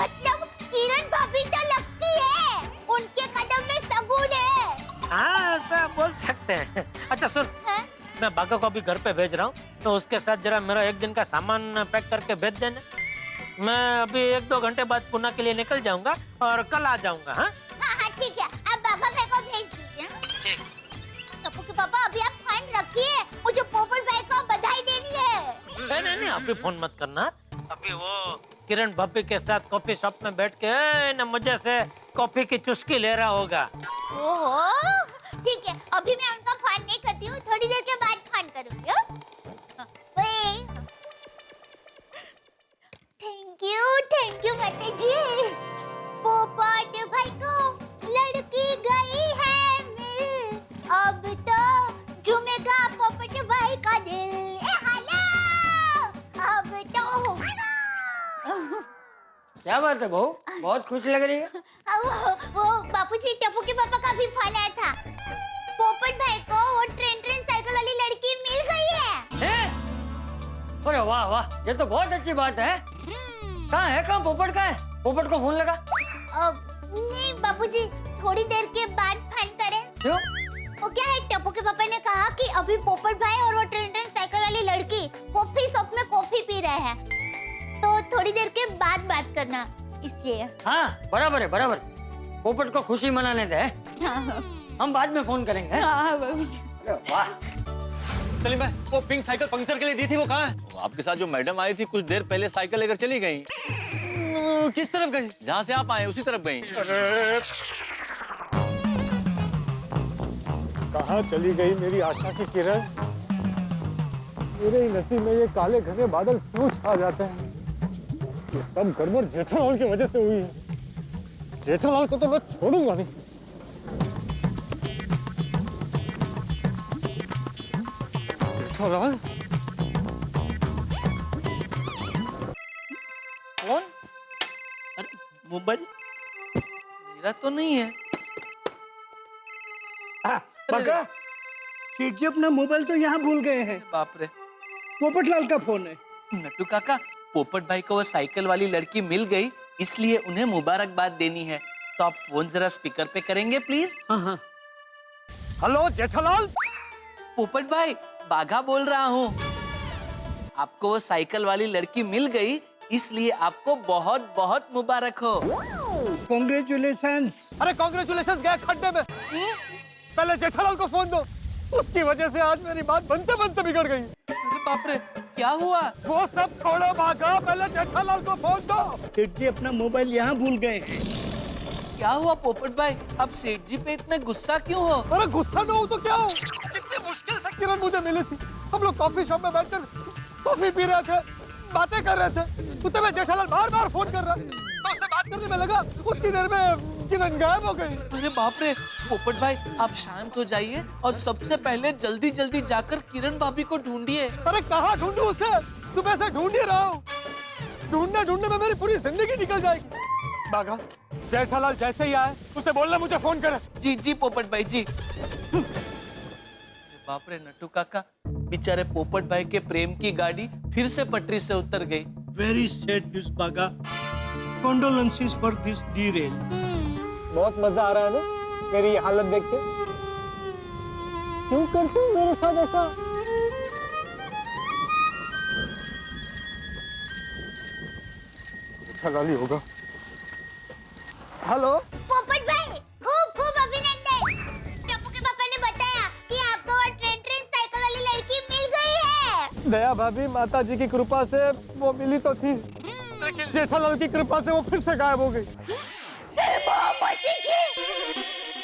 Speaker 12: मतलब किरण भाभी तो लगती है, उनके कदम में सगुन है।
Speaker 15: हाँ, ऐसा बोल सकते हैं। अच्छा सुन, मैं बागा को अभी घर पे भेज रहा हूँ, तो उसके साथ जरा मेरा एक दिन का सामान पैक करके भेज देना। मैं अभी 1-2 घंटे बाद पुणे के लिए निकल जाऊंगा और कल आ जाऊंगा। हाँ
Speaker 12: ठीक है, आप बागा भाई को भेज दीजिए।
Speaker 15: ठीक।
Speaker 12: टप्पू के पापा, अभी आप फोन रखिए, मुझे पोपट भाई को बधाई देनी है।
Speaker 15: नहीं, अभी फोन मत करना। अभी वो किरण भाभी के साथ कॉफी शॉप में बैठ के न मजे से कॉफी की चुस्की ले रहा होगा।
Speaker 12: ओहो, ठीक है, अभी मैं उनका फोन नहीं करती हूँ, थोड़ी देर के बाद फोन करूंगी। थैंक यू माता जी। पोपट भाई को लड़की गई है मिल, अब तो झूमेगा पोपट भाई का दिल। अब तो
Speaker 16: क्या बात है बहू, बहुत खुश लग रही है।
Speaker 12: वो बापूजी, टप्पू के पापा का भी फोन आया था। पोपट भाई को वो ट्रेन साइकिल वाली लड़की मिल गई है।
Speaker 16: अरे वाह वाह, ये तो बहुत अच्छी बात है। कहाँ पोपट का है? पोपट को फोन लगा।
Speaker 12: नहीं बापूजी, थोड़ी देर के बाद फोन करें।
Speaker 16: क्यों?
Speaker 12: वो क्या है, टप्पू के पापा ने कहा कि अभी पोपट भाई और वो ट्रेन साइकिल वाली लड़की कॉफी शॉप में कॉफी पी रहे हैं, तो थोड़ी देर के बाद बात करना, इसलिए।
Speaker 16: हाँ बराबर है, बराबर। पोपट को खुशी मनाने दे। हम बाद में फोन करेंगे। वाह।
Speaker 3: सलीम भाई, वो पिंक साइकिल पंक्चर के लिए दी थी, वो कहाँ है?
Speaker 18: आपके साथ जो मैडम आई थी कुछ देर पहले साइकिल लेकर चली गई।
Speaker 3: किस तरफ गई?
Speaker 18: जहाँ से आप आए उसी तरफ गई।
Speaker 3: कहाँ चली गई मेरी आशा की किरण? मेरे ही नसीब में ये काले घने बादल क्यों छा जाते हैं? ये सब गड़बड़ जेठालाल की वजह से हुई है। जेठालाल को तो मैं छोड़ूंगा नहीं। जेठालाल
Speaker 2: कौन?
Speaker 1: अरे मोबाइल
Speaker 2: मेरा तो नहीं है।
Speaker 1: बका सेठ जी अपना मोबाइल तो यहाँ भूल गए हैं।
Speaker 2: बाप रे,
Speaker 1: पोपटलाल का फोन है।
Speaker 2: नट्टू काका, पोपट भाई को वो साइकिल वाली लड़की मिल गई, इसलिए उन्हें मुबारकबाद देनी है। तो आप फोन जरा स्पीकर पे करेंगे प्लीज?
Speaker 1: हाँ।
Speaker 3: हेलो जेठालाल।
Speaker 2: पोपट भाई, बाघा बोल रहा हूँ। आपको वो साइकिल वाली लड़की मिल गई, इसलिए आपको बहुत बहुत मुबारक हो।
Speaker 1: कॉन्ग्रेचुलेशंस।
Speaker 3: अरे कॉन्ग्रेचुलेशंस गए खड्डे में। पहले जेठालाल को फोन दो, उसकी वजह से आज मेरी बात बनते बनते बिगड़ गई।
Speaker 2: अरे बाप रे, क्या हुआ?
Speaker 3: वो सब छोड़ो भागा, पहले जेठालाल को फोन दो।
Speaker 1: सेठ जी अपना मोबाइल यहाँ भूल गए।
Speaker 2: क्या हुआ पोपट भाई, अब सेठ जी पे इतने गुस्सा क्यों हो?
Speaker 3: अरे गुस्सा न हो तो क्या हो, कितनी मुश्किल से किरण मुझे मिली थी। हम लोग कॉफी शॉप में बैठकर कॉफी पी रहे थे, बातें कर रहे थे। उतने में जेठालाल बार बार फोन कर रहा, तो उससे बात करने में लगा, उतनी देर में किरण गायब हो गई।
Speaker 2: अरे बाप रे, पोपट भाई आप शांत हो जाइए और सबसे पहले जल्दी जल्दी जाकर किरण भाभी को ढूंढिए।
Speaker 3: अरे कहाँ ढूंढूं उसे, सुबह से ढूंढ ही रहा हूँ। ढूंढने ढूंढने में मेरी पूरी जिंदगी निकल जाएगी। बाघा, जेठालाल जैसे ही आए उसे बोलना मुझे फोन करे।
Speaker 2: जी जी पोपट भाई जी। बाप रे नट्टू काका, बेचारे पोपट भाई के प्रेम की गाड़ी फिर से पटरी से उतर गई।
Speaker 1: वेरी सैड न्यूज़ बागा। Condolences for this derail.
Speaker 3: बहुत मजा आ रहा है ना मेरी ये हालत देख के। क्यों करते हो मेरे साथ ऐसा? जेठालाल ही होगा। हेलो
Speaker 12: पोपट भाई, खूब खूब अभिनंदन। टप्पू के पापा ने बताया कि आपको वो ट्रेन साइकिल वाली लड़की मिल गई है।
Speaker 3: दया भाभी, माता जी की कृपा से वो मिली तो थी, लेकिन जेठालाल की कृपा से वो फिर से गायब हो गई।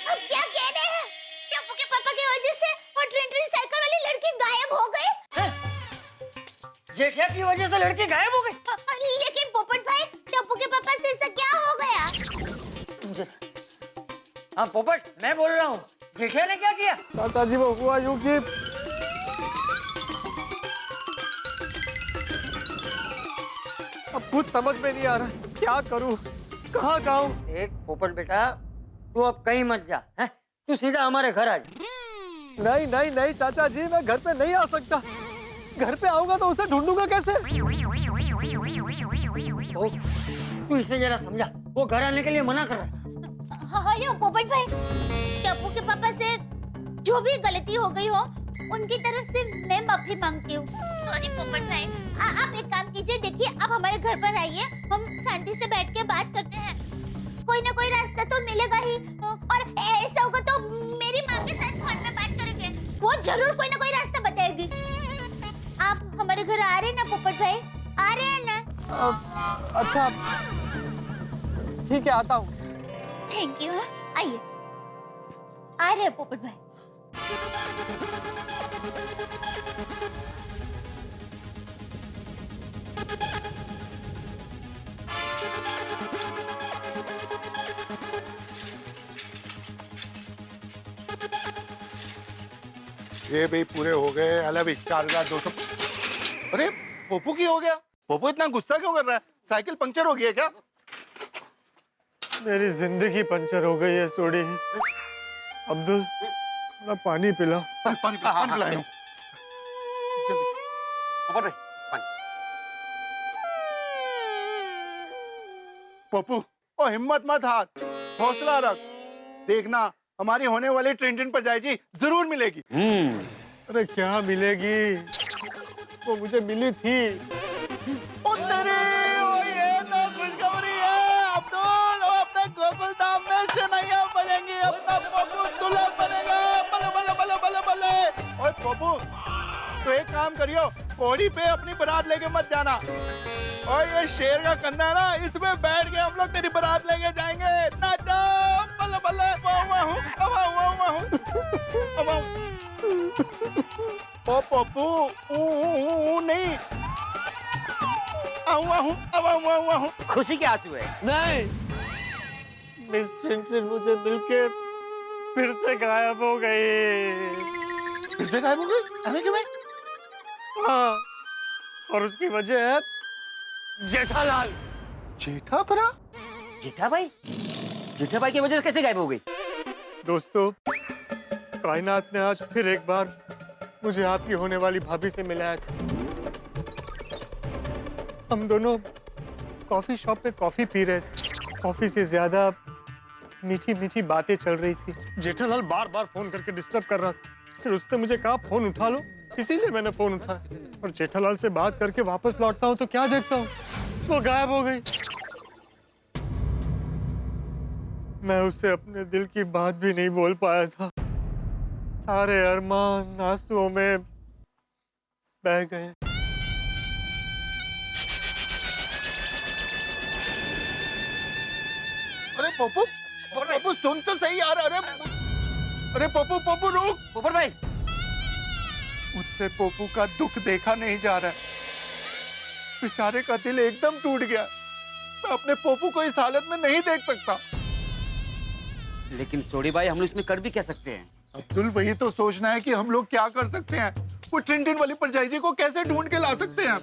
Speaker 12: अब क्या कह रहे हैं? टप्पू के पापा की वजह से वो ट्रेन साइकिल वाली लड़की गायब हो गई।
Speaker 16: जेठिया की वजह से लड़की गायब हो गई।
Speaker 12: लेकिन पोपट भाई, टप्पू के पापा से ऐसा क्या हो गया?
Speaker 16: हाँ पोपट, मैं बोल रहा हूँ, जेठिया ने क्या किया?
Speaker 3: चाचा जी वो हुआ यूं कि अब कुछ समझ में नहीं आ रहा, क्या करूं, कहाँ जाऊं?
Speaker 16: एक पोपट बेटा, तू अब कहीं मत जा, हैं? तू सीधा हमारे घर आ जा।
Speaker 3: नहीं नहीं नहीं चाचा जी, मैं घर पे नहीं आ सकता। घर पे आऊंगा तो उसे ढूंढूंगा कैसे?
Speaker 16: ओ, तू इसे जरा समझा, वो घर आने के लिए मना कर रहा है।
Speaker 12: हेलो पोपट भाई, टप्पू के पापा से जो भी गलती हो गई हो, उनकी तरफ से मैं माफी मांगती हूँ। सॉरी पोपट भाई। आप एक काम कीजिए, देखिए आप हमारे घर पर आइए, हम शांति से बैठ के बात करते हैं। कोई ना कोई रास्ता तो मिलेगा ही, और ऐसा होगा तो मेरी माँ के साथ फोन में बात करेंगे, वो जरूर कोई ना कोई रास्ता बताएगी। आप हमारे घर आ रहे हैं ना पोपट भाई, आ रहे हैं ना?
Speaker 3: अच्छा ठीक है, आता हूँ।
Speaker 12: Thank you. आइए, आ रहे हैं पोपट भाई।
Speaker 5: ये भी पूरे हो गए। अलग 4200। अरे पोपू की हो गया? पोपू इतना गुस्सा क्यों कर रहा है? साइकिल पंक्चर हो गई है क्या?
Speaker 3: मेरी जिंदगी पंचर हो गई है सोडी। अब्दुल, थोड़ा पानी पिला।
Speaker 5: पानी पिलाया हूँ। पोपू, ओ हिम्मत मत हार, हौसला रख। देखना हमारी होने वाली ट्रेन पर जाएगी, जरूर मिलेगी।
Speaker 3: अरे क्या मिलेगी, वो मुझे मिली थी।
Speaker 5: ये तो खुशखबरी है अब्दुल, वो अपने गोकुल धाम में शनैया बनेंगी, अपना पोपू दूल्हा बनेगा। बले बले बले बले बले। ओए पोपू, तो एक काम करियो, कोड़ी पे अपनी बारात लेके मत जाना। और ये शेर का कंधा है ना, इसमें बैठ के हम लोग तेरी बारात लेके जाएंगे। नाचो बले बले। ओ पोपू, नहीं
Speaker 4: खुशी के आंसू है।
Speaker 3: नहीं, मिस ट्रिंटिन मुझे मिलके फिर से गायब हो गई।
Speaker 5: फिर से गायब हो गई? हमें क्यों?
Speaker 3: हाँ, और उसकी वजह है जेठालाल।
Speaker 5: जेठा परा?
Speaker 4: जेठा भाई की वजह से कैसे गायब हो गई?
Speaker 3: दोस्तों, कायनात ने आज फिर एक बार मुझे आपकी होने वाली भाभी से मिलाया था। हम दोनों कॉफी शॉप पे कॉफी पी रहे थे। कॉफी से ज्यादा मीठी मीठी बातें चल रही थी। जेठालाल बार बार फोन करके डिस्टर्ब कर रहा था। फिर उसने मुझे कहा फोन उठा लो, इसीलिए मैंने फोन उठाया। और जेठालाल से बात करके वापस लौटता हूँ तो क्या देखता हूँ, वो गायब हो गई। मैं उससे अपने दिल की बात भी नहीं बोल पाया था। सारे अरमान आंसुओं में बह गए।
Speaker 5: अरे पप्पू सुन तो सही यार। अरे पप्पू रुक।
Speaker 4: पोपट भाई,
Speaker 5: मुझसे पप्पू का दुख देखा नहीं जा रहा है। बेचारे का दिल एकदम टूट गया। मैं अपने पप्पू को इस हालत में नहीं देख सकता।
Speaker 4: लेकिन सोडी भाई, हम लोग इसमें कर भी क्या सकते हैं?
Speaker 5: अब्दुल, वही तो सोचना है कि हम लोग क्या कर सकते हैं। वो ट्रिंटिन वाली परजाई जी को कैसे ढूंढ के ला सकते हैं?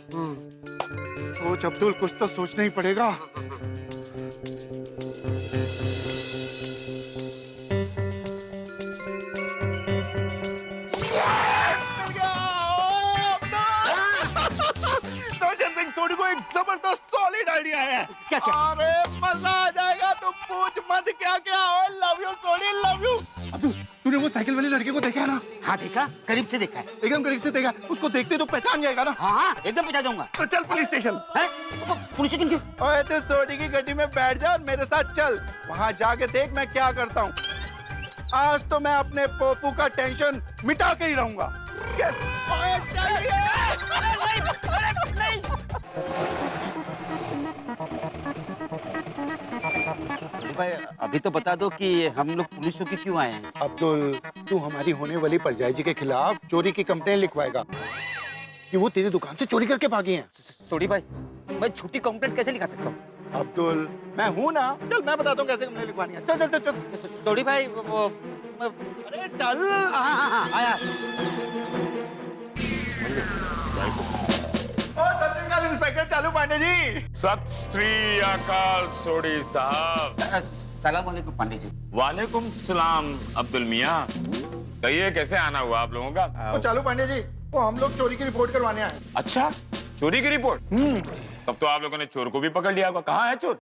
Speaker 5: सोच अब्दुल, कुछ तो सोचना ही पड़ेगा। सोडी को एक जबरदस्त सॉलिड आइडिया है।
Speaker 4: क्या?
Speaker 5: अरे मजा आ जाएगा, तुम पूछ मत क्या क्या। Love you Sodhi, love you. Abdul, तूने वो साइकिल वाली लड़के को देखा है ना?
Speaker 4: हाँ देखा, करीब से देखा है।
Speaker 5: एकदम करीब से देखा। उसको देखते तो पहचान जाएगा ना?
Speaker 4: हाँ, एकदम पहचान जाऊंगा।
Speaker 5: तो चल पुलिस स्टेशन।
Speaker 4: पुलिस स्टेशन क्यों?
Speaker 5: ओए, तू सोडी की गड्डी में बैठ जा और मेरे साथ चल। वहाँ जाके देख मैं क्या करता हूँ। आज तो मैं अपने पप्पू का टेंशन मिटा के ही रहूंगा। यस।
Speaker 4: भाई, अभी तो बता दो कि हम लोग पुलिस चौकी क्यों आए हैं?
Speaker 5: अब्दुल, तू हमारी होने वाली परजाई जी के खिलाफ चोरी की कंप्लेन लिखवाएगा कि वो तेरी दुकान से चोरी करके भागी हैं।
Speaker 4: सोडी भाई, मैं झूठी कंप्लेंट कैसे लिखा सकता हूँ?
Speaker 5: अब्दुल, मैं हूँ ना। चल मैं बताता हूँ कैसे कंप्लेन लिखवानी है। चल चल चल चल।
Speaker 4: सोडी भाई,
Speaker 5: अरे चल।
Speaker 4: हाँ, आया।
Speaker 5: इंस्पेक्टर चालू पांडे जी।
Speaker 19: सत श्री अकाल सोडी साहब।
Speaker 4: सलाम वालेकुम पांडे जी।
Speaker 19: वालेकुम सलाम अब्दुल मियाँ। कहिए, कैसे आना हुआ आप लोगों का?
Speaker 5: वो चालू पांडे जी, वो हम लोग चोरी की रिपोर्ट करवाने आए।
Speaker 19: अच्छा, चोरी की रिपोर्ट? तब तो आप लोगों ने चोर को भी पकड़ लिया होगा। कहाँ है चोर?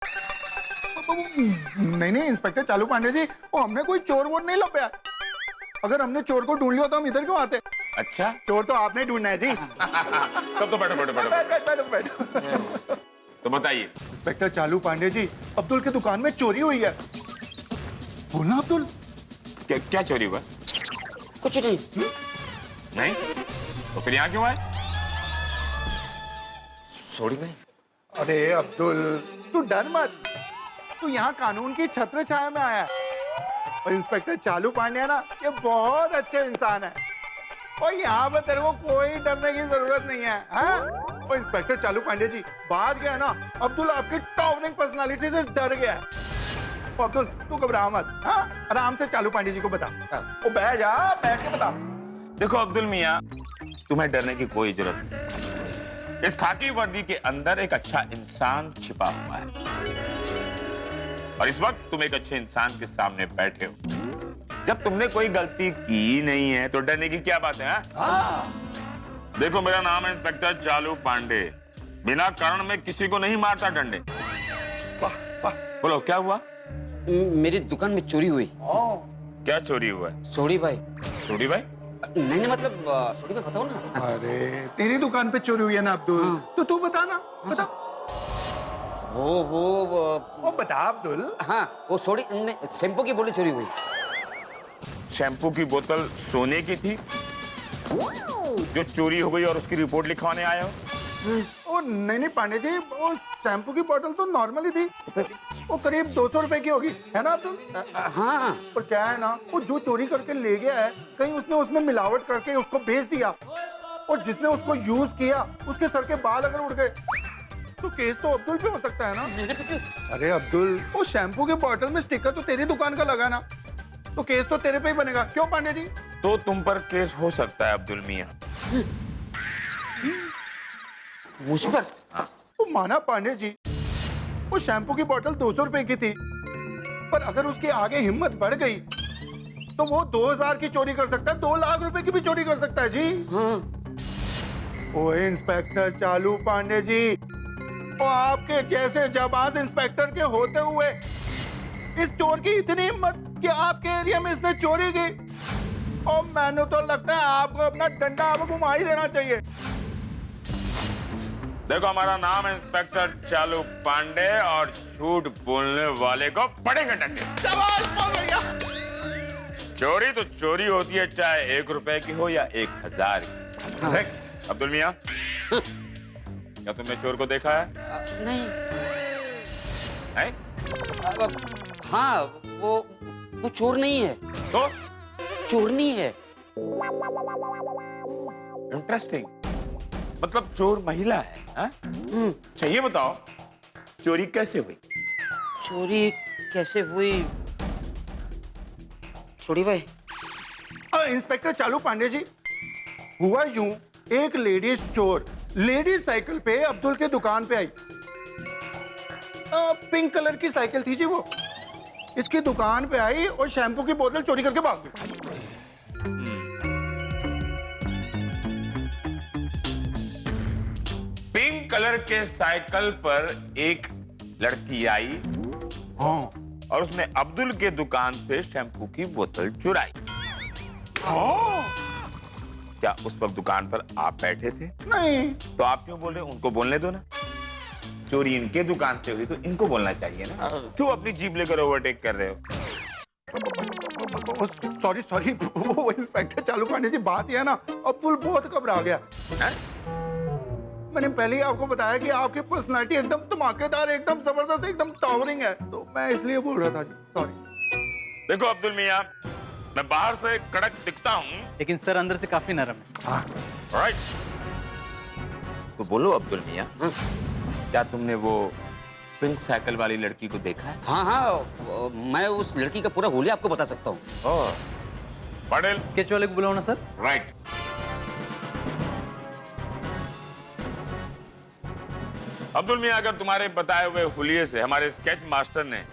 Speaker 5: नहीं इंस्पेक्टर चालू पांडे जी, वो हमने कोई चोर वोर नहीं लपया। अगर हमने चोर को ढूंढ लिया तो हम इधर क्यों आते?
Speaker 19: अच्छा,
Speaker 5: चोर तो आपने ढूंढना है जी।
Speaker 19: तब तो बैठो। तो बताइए।
Speaker 5: इंस्पेक्टर चालू पांडे जी, अब्दुल की दुकान में चोरी हुई है। बोलना अब्दुल।
Speaker 19: क्या चोरी हुआ?
Speaker 4: कुछ नहीं।
Speaker 19: नहीं? तो फिर यहाँ क्यों आए?
Speaker 4: सोडी भाई।
Speaker 5: अरे अब्दुल, तू डर मत। तू यहाँ कानून की छत्र छाया में आया है। और इंस्पेक्टर चालू पांडे ना, ये बहुत अच्छे इंसान है। और यहाँ पर तेरे को कोई डरने की जरूरत नहीं है। हाँ? और इंस्पेक्टर चालू पांडे जी, बात क्या है ना, अब्दुल आपकी टॉवरिंग पर्सनालिटी से डर गया है। तो अब्दुल, तू घबरा मत। हाँ? आराम से चालू पांडे जी को बता। वो बैठ जा, बैठ के बता।
Speaker 19: देखो अब्दुल मियाँ, तुम्हें डरने की कोई जरूरत नहीं। इस खाकी वर्दी के अंदर एक अच्छा इंसान छिपा हुआ है। और इस वक्त तुम एक अच्छे इंसान के सामने बैठे हो। जब तुमने कोई गलती की नहीं है तो डरने की क्या बात है? देखो, मेरा नाम है इंस्पेक्टर चालू पांडे। बिना कारण में किसी को नहीं मारता डंडे। बोलो, क्या हुआ?
Speaker 4: मेरी दुकान में चोरी हुई।
Speaker 19: क्या चोरी हुआ?
Speaker 4: सोडी भाई।
Speaker 19: सोडी भाई?
Speaker 4: नहीं मतलब सोडी भाई बताओ ना।
Speaker 5: अरे तेरी दुकान पे चोरी हुई है ना अब्दुल? तो तू बता ना, बता।
Speaker 4: वो
Speaker 5: बता अब्दुल।
Speaker 4: हाँ, वो सोडी शैम्पू की बोतल चोरी हुई।
Speaker 19: शैम्पू की बोतल सोने की थी जो चोरी हो गई और उसकी रिपोर्ट लिखवाने आए हो?
Speaker 5: ओ नहीं पांडे जी, वो शैम्पू की बोतल तो नॉर्मल ही थी। वो करीब 200 रुपए की होगी, है ना अब्दुल?
Speaker 4: हाँ।
Speaker 5: पर क्या है ना, वो जो चोरी करके ले गया है, कहीं उसने उसमें मिलावट करके उसको बेच दिया। और जिसने उसको यूज किया, उसके सर के बाल अगर उड़ गए
Speaker 20: तो केस तो अब्दुल पे हो सकता है ना। अरे अब्दुल, वो शैम्पू के बॉटल में स्टिकर तो तेरी दुकान का लगा ना, तो केस तो तेरे पे ही बनेगा। क्यों पांडे जी?
Speaker 19: तो तुम पर केस हो सकता है अब्दुल मियां।
Speaker 20: मुझ पर? वो माना पांडे जी, वो शैम्पू की बोतल 200 रुपए की थी, पर अगर उसके आगे हिम्मत बढ़ गई तो वो 2000 की चोरी कर सकता है, 2 लाख रुपए की भी चोरी कर सकता है जी। ओए इंस्पेक्टर चालू पांडे जी, वो आपके जैसे जाबाज इंस्पेक्टर के होते हुए इस चोर की इतनी हिम्मत कि आपके एरिया में इसने चोरी की, और मैंने तो लगता है आपको अपना डंडा आपको घुमा ही देना चाहिए।
Speaker 19: देखो, हमारा नाम है इंस्पेक्टर चालू पांडे और झूठ बोलने वाले को पड़ेगा डंडे। चोरी तो चोरी होती है, चाहे 1 रुपए की हो या 1000 की। अब्दुल मियां, क्या तुमने चोर को देखा है?
Speaker 4: नहीं।
Speaker 19: है?
Speaker 4: हाँ, वो चोर नहीं है।
Speaker 19: तो?
Speaker 4: चोरनी है।
Speaker 19: इंटरेस्टिंग, मतलब चोर महिला है? अच्छा ये बताओ, चोरी कैसे हुई?
Speaker 4: चोरी कैसे हुई? छोड़ी भाई।
Speaker 20: इंस्पेक्टर चालू पांडे जी, हुआ यूं, एक लेडीज चोर लेडीज साइकिल पे अब्दुल के दुकान पे आई। पिंक कलर की साइकिल थी जी वो। इसकी दुकान पे आई और शैम्पू की बोतल चोरी करके भाग गई।
Speaker 19: पिंक कलर के साइकिल पर एक लड़की आई,
Speaker 20: हाँ,
Speaker 19: और उसने अब्दुल के दुकान से शैम्पू की बोतल चुराई। क्या उस वक्त दुकान पर आप बैठे थे?
Speaker 20: नहीं।
Speaker 19: तो आप क्यों बोल रहे हो? उनको बोलने दो ना। चोरी इनके दुकान से हुई तो इनको बोलना चाहिए ना। क्यों अपनी जीप लेकर ओवरटेक कर रहे हो?
Speaker 20: सॉरी, वो इंस्पेक्टर चालू पांडे जी, बात यह है ना, अब्दुल बहुत घबरा गया। मैंने पहले ही आपको बताया कि आपकी पर्सनालिटी एकदम धमाकेदार, एकदम जबरदस्त, एकदम टावरिंग है, तो मैं इसलिए बोल रहा था जी। सॉरी।
Speaker 19: देखो अब्दुल मियां, मैं बाहर से कड़क दिखता हूँ,
Speaker 21: लेकिन सर अंदर से काफी नरम है।
Speaker 19: राइट। तो बोलो अब्दुल मियां, क्या तुमने वो पिंक साइकिल वाली लड़की को देखा है?
Speaker 4: हाँ, मैं उस लड़की का पूरा हुलिया आपको बता सकता हूँ।
Speaker 19: पटेल,
Speaker 21: स्केच वाले को बुलाओ ना सर।
Speaker 19: राइट। अब्दुल मियां, अगर तुम्हारे बताए हुए हुलिये से हमारे स्केच मास्टर ने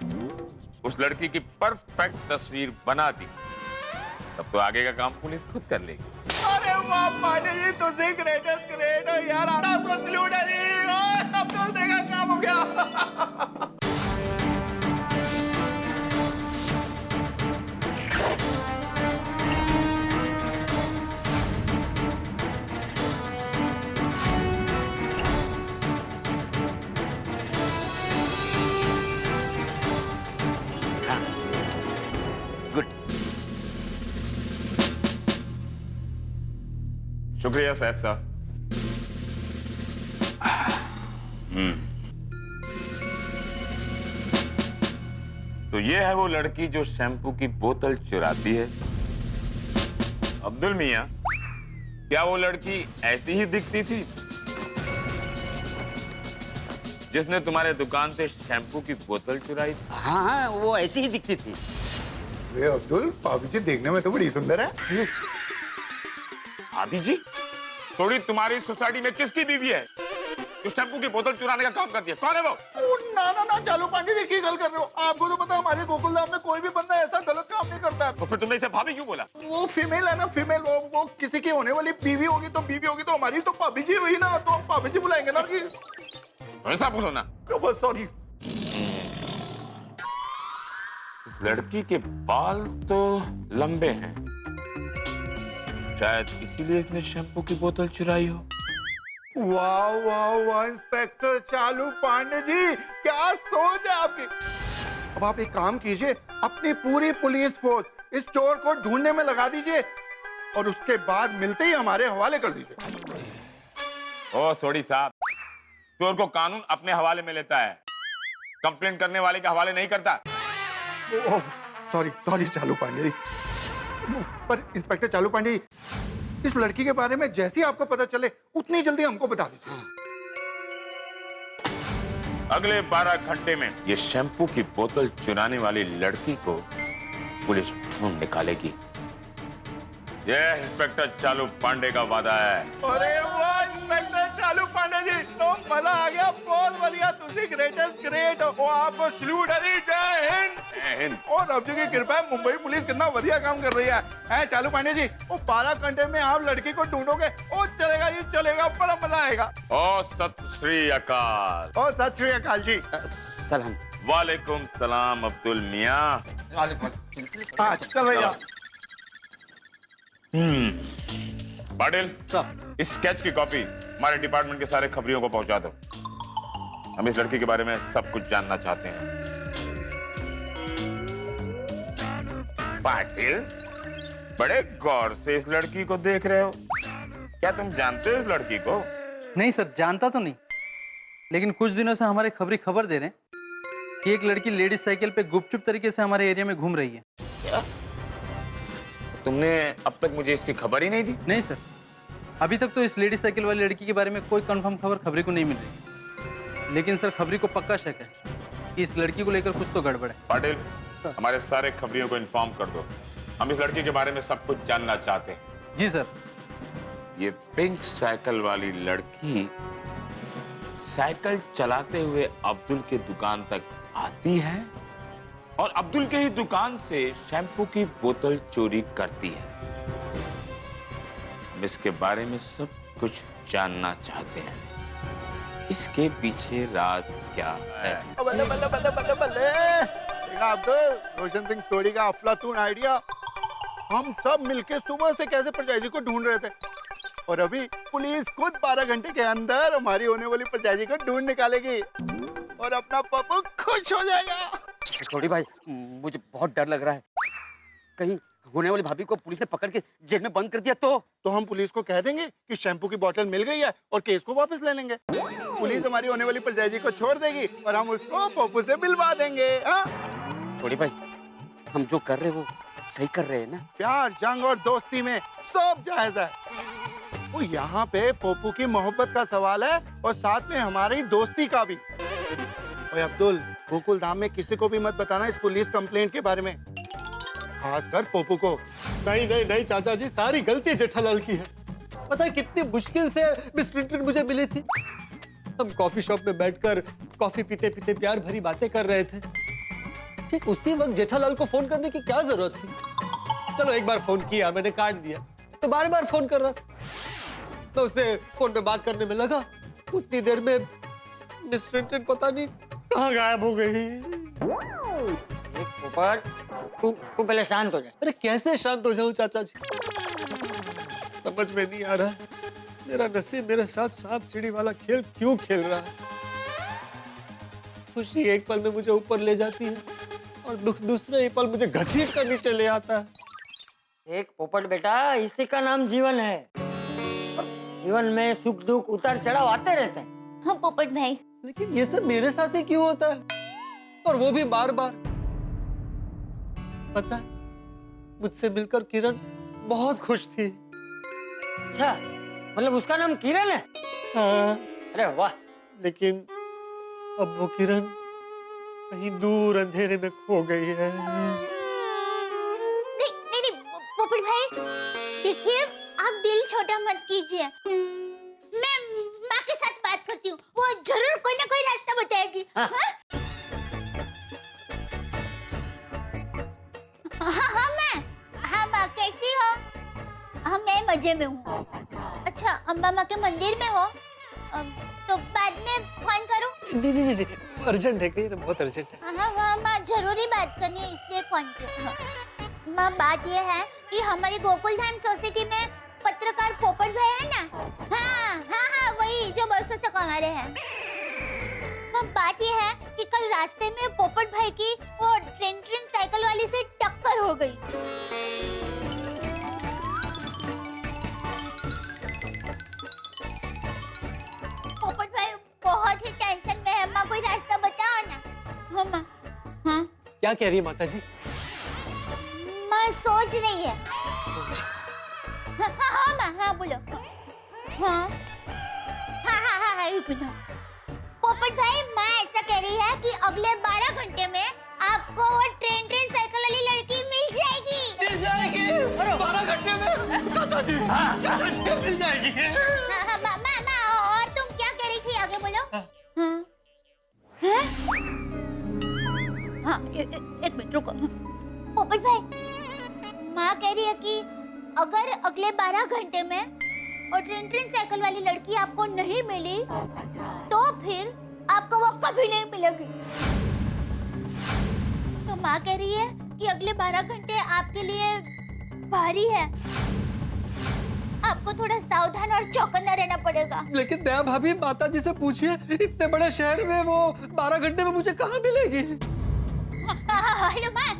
Speaker 19: उस लड़की की परफेक्ट तस्वीर बना दी, तब तो आगे का काम पुलिस खुद कर लेगी।
Speaker 20: अरे वाह पांडे जी, तुझे ग्रेटेस्ट ग्रेट है यार, आपको सैल्यूट है जी। अब्दुल देखा काम हो गया।
Speaker 19: शुक्रिया सैफ साहब। तो ये है वो लड़की जो शैम्पू की बोतल चुराती है। अब्दुल मियां, क्या वो लड़की ऐसी ही दिखती थी जिसने तुम्हारे दुकान से शैम्पू की बोतल चुराई?
Speaker 4: हाँ, वो ऐसी ही दिखती थी।
Speaker 20: अरे अब्दुल, भाभी जी देखने में तो बड़ी सुंदर है।
Speaker 19: भाभी जी? थोड़ी तुम्हारी सोसाइटी में किसकी बीवी है जो शैम्पू की बोतल चुराने का काम करती है? कौन है वो?
Speaker 20: ना चालू पांडे जी, की गल कर रहे हो? आपको तो पता, हमारे गोकुलधाम में कोई भी बंदा ऐसा गलत काम नहीं करता है।
Speaker 19: तो फिर तुमने इसे भाभी क्यों बोला?
Speaker 20: वो फीमेल है ना, फीमेल। वो किसी की होने वाली बीवी होगी तो हमारी तो भाभी जी हुई ना, तो हम भाभी जी बुलाएंगे ना। कि
Speaker 19: ऐसा बोलो ना।
Speaker 20: बस सॉरी।
Speaker 19: इस लड़की के बाल तो लंबे हैं, शायद इसीलिए इसने शैम्पू की बोतल चुराई हो।
Speaker 20: वाह वाह वाह इंस्पेक्टर चालू पांडे जी, क्या सोच है आपकी। अब आप एक काम कीजिए, अपनी पूरी पुलिस फोर्स इस चोर को ढूंढने में लगा दीजिए और उसके बाद मिलते ही हमारे हवाले कर दीजिए।
Speaker 19: ओ सोडी साहब, चोर को कानून अपने हवाले में लेता है, कंप्लेंट करने वाले के हवाले नहीं करता।
Speaker 20: सॉरी चालू पांडे जी। पर इंस्पेक्टर चालू पांडे जी, इस लड़की के बारे में जैसे ही आपको पता चले उतनी जल्दी हमको बता दीजिए।
Speaker 19: अगले 12 घंटे में ये शैम्पू की बोतल चुराने वाली लड़की को पुलिस ढूंढ निकालेगी। यह इंस्पेक्टर चालू पांडे का वादा है।
Speaker 20: अरे वाह इंस्पेक्टर चालू पांडे जी, तो मजा आ गया, बहुत बढ़िया, तुझे ग्रेटेस्ट ग्रेट हो, आपको सल्यूट है जी, जय हिंद।
Speaker 19: जय हिंद।
Speaker 20: और रब जी की कृपा है, मुंबई पुलिस कितना बढ़िया काम कर रही है चालू पांडे जी। वो 12 घंटे में आप लड़की को ढूंढोगे, ओ चलेगा जी चलेगा, बड़ा मजा आएगा।
Speaker 19: ओ सत श्री अकाल।
Speaker 20: और सत श्री अकाल जी।
Speaker 4: सलाम।
Speaker 19: वालेकुम सलाम अब्दुल मियाँ।
Speaker 20: हाँ चल भैया।
Speaker 19: पाटिल, इस स्केच की कॉपी हमारे डिपार्टमेंट के सारे खबरियों को पहुंचा दो। हम इस लड़की के बारे में सब कुछ जानना चाहते हैं। पाटिल, बड़े गौर से इस लड़की को देख रहे हो, क्या तुम जानते हो इस लड़की को?
Speaker 21: नहीं सर, जानता तो नहीं, लेकिन कुछ दिनों से हमारे खबरी खबर दे रहे हैं कि एक लड़की लेडीज साइकिल पे गुपचुप तरीके से हमारे एरिया में घूम रही है।
Speaker 19: क्या? तुमने अब तक मुझे इसकी खबर ही नहीं दी?
Speaker 21: नहीं सर, अभी तक तो इस लेडीज साइकिल वाली लड़की के बारे में कोई कंफर्म खबर खबरी को नहीं मिल रही, लेकिन सर खबरी को पक्का शक है कि इस लड़की को लेकर कुछ तो गड़बड़ है।
Speaker 19: पाटिल, हमारे सारे खबरियों को इन्फॉर्म कर दो, हम इस लड़की के बारे में सब कुछ जानना चाहते हैं।
Speaker 21: जी सर।
Speaker 19: ये पिंक साइकिल वाली लड़की साइकिल चलाते हुए अब्दुल के दुकान तक आती है और अब्दुल के ही दुकान से शैम्पू की बोतल चोरी करती है। हम इसके बारे में सब कुछ जानना चाहते हैं। इसके पीछे राज क्या है?
Speaker 20: बल्ले बल्ले बल्ले बल्ले बल्ले, देखा अब्दुल, रोशन सिंह सोडी का अफलातून आइडिया। हम सब मिलके सुबह से कैसे परजाई को ढूंढ रहे थे, और अभी पुलिस खुद 12 घंटे के अंदर हमारी होने वाली परजाई को ढूंढ निकालेगी और अपना पप्पू खुश हो जाएगा।
Speaker 4: छोटी भाई, मुझे बहुत डर लग रहा है, कहीं होने वाली भाभी को पुलिस ने पकड़ के जेल में बंद कर दिया तो
Speaker 20: हम पुलिस को कह देंगे कि शैम्पू की बोतल मिल गई है और केस को वापस ले लेंगे। पुलिस हमारी होने वाली परजाई को छोड़ देगी और हम उसको पप्पू से मिलवा देंगे।
Speaker 4: छोटी भाई, हम जो कर रहे हैं वो सही कर रहे हैं ना?
Speaker 20: प्यार, जंग और दोस्ती में सब जायज है। वो यहाँ पे पप्पू की मोहब्बत का सवाल है और साथ में हमारी दोस्ती का भी। ओए अब्दुल, गोकुल धाम में किसी को भी मत बताना इस पुलिस कंप्लेंट के बारे में, खासकर पप्पू को।
Speaker 3: नहीं नहीं नहीं चाचा जी, सारी गलती जेठालाल की है। पता है कितनी मुश्किल से मिस ट्रिंटन मुझे मिली थी। हम कॉफी शॉप में बैठकर कॉफी पीते पीते प्यार भरी बातें कर रहे थे। ठीक उसी वक्त जेठालाल को फोन करने की क्या जरूरत थी? चलो एक बार फोन किया, मैंने काट दिया, तो बार बार फोन कर रहा था। मैं उससे फोन पे बात करने में लगा, उतनी देर में मिस ट्रिंटन पता नहीं कहाँ गायब हो गई।
Speaker 16: तू पहले शांत हो जा।
Speaker 3: अरे कैसे शांत हो जाऊं चाचा जी, समझ में नहीं आ रहा है मेरा नसीब मेरे साथ सांप सीढ़ी वाला खेल क्यों खेल रहा है। खुशी एक पल में मुझे ऊपर ले जाती है और दुख दूसरे ही पल मुझे घसीट कर नीचे ले आता है।
Speaker 16: एक पोपट बेटा, इसी का नाम जीवन है। जीवन में सुख दुख उतार चढ़ाव आते रहते हैं।
Speaker 12: हाँ पोपट भाई,
Speaker 3: लेकिन ये सब मेरे साथ ही क्यों होता है, और वो भी बार बार? पता है, मुझसे मिलकर किरण बहुत खुश थी।
Speaker 16: अच्छा, मतलब उसका नाम किरण है?
Speaker 3: हाँ।
Speaker 16: अरे वाह।
Speaker 3: लेकिन अब वो किरण कहीं दूर अंधेरे में खो गई है।
Speaker 12: नहीं नहीं नहीं पोपट भाई, देखिए आप दिल छोटा मत कीजिए। मैं माँ के साथ बात करती हूँ, वो जरूर कोई ना कोई रास्ता बताएगी। हाँ हाँ मैं, हाँ माँ कैसी हो? हाँ मैं मजे में हूँ। अच्छा अम्बा माँ के मंदिर में हो? तो बाद में फोन करूँ?
Speaker 3: नहीं नहीं नहीं, अर्जेंट है, कहीं बहुत अर्जेंट है।
Speaker 12: हाँ हाँ माँ, जरूरी बात करनी है इसलिए फोन किया। माँ बात ये है कि हमारी गोकुल धाम सोसाइटी में पत्रकार पोपट भाई है ना? हाँ हाँ हाँ वही जो बरसों से कमा रहे हैं। माँ बात ये है कि कल रास्ते में पोपट भाई की वो ट्रिंटन साइकिल वाली से टक्कर हो गई। पोपट भाई बहुत ही टेंशन में है, माँ कोई रास्ता बताओ ना। हाँ माँ। हाँ
Speaker 3: क्या कह रही है माता जी?
Speaker 12: माँ सोच रही है। हाँ हाँ माँ, हाँ बोलो। हाँ हाँ हाँ हाँ हाँ, एक मिनट। पोपट भाई, माँ ऐसा कह रही है कि अगले 12 घंटे में आपको वो ट्रेन साइकिल वाली लड़की मिल जाएगी।
Speaker 3: मिल जाएगी? 12 घंटे में? चाचा जी मिल जाएगी।
Speaker 12: मामा, और तुम क्या कह रही थी, आगे बोलो। हाँ, एक मिनट रुको। पोपट भाई, माँ कह रही है कि अगर अगले 12 घंटे में और ट्रेन साइकिल वाली लड़की आपको नहीं मिली तो फिर आपको वो कभी नहीं मिलेगी। तो माँ कह रही है कि अगले 12 घंटे आपके लिए भारी है, आपको थोड़ा सावधान और चौकन्ना रहना पड़ेगा।
Speaker 3: लेकिन दया भाभी, माता जी से पूछिए, इतने बड़े शहर में वो 12 घंटे में मुझे कहाँ मिलेगी?
Speaker 12: हेलो माँ,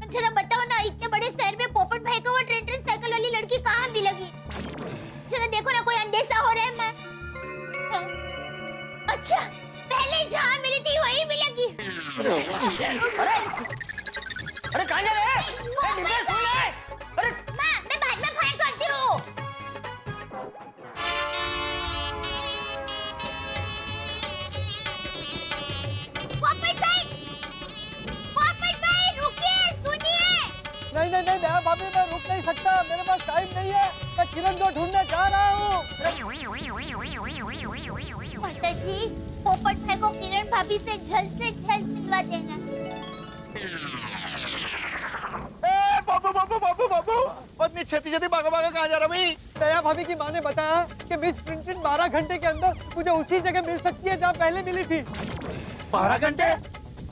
Speaker 12: जरा बताओ ना, इतने बड़े शहर में पोपट भाई को वो ट्रेन साइकिल वाली लड़की कहाँ मिलेगी? जरा देखो ना, कोई अंदेशा हो रहा है मैं। अच्छा, पहले जहाँ मिली थी वहीं मिलेगी।
Speaker 16: अरे कहाँ जा रहे हैं?
Speaker 12: अरे माँ, मैं बाद में फोन करती हूँ। पोपट भाई रुकिए, सुनिए।
Speaker 3: नहीं दया भाभी, मैं रुक नहीं सकता, मेरे पास टाइम नहीं है। मैं किरण को ढूंढने जा रहा हूँ।
Speaker 12: माता जी, पोपट भाई को किरण भाभी से जल्द मिलवा देना।
Speaker 3: बाबू, पत्नी छेती भागा कहाँ जा रहा भाई? दया भाभी की माँ ने बताया कि मिस ट्रिंटिन 12 घंटे के अंदर मुझे उसी जगह मिल सकती है जहाँ पहले मिली थी। 12 घंटे?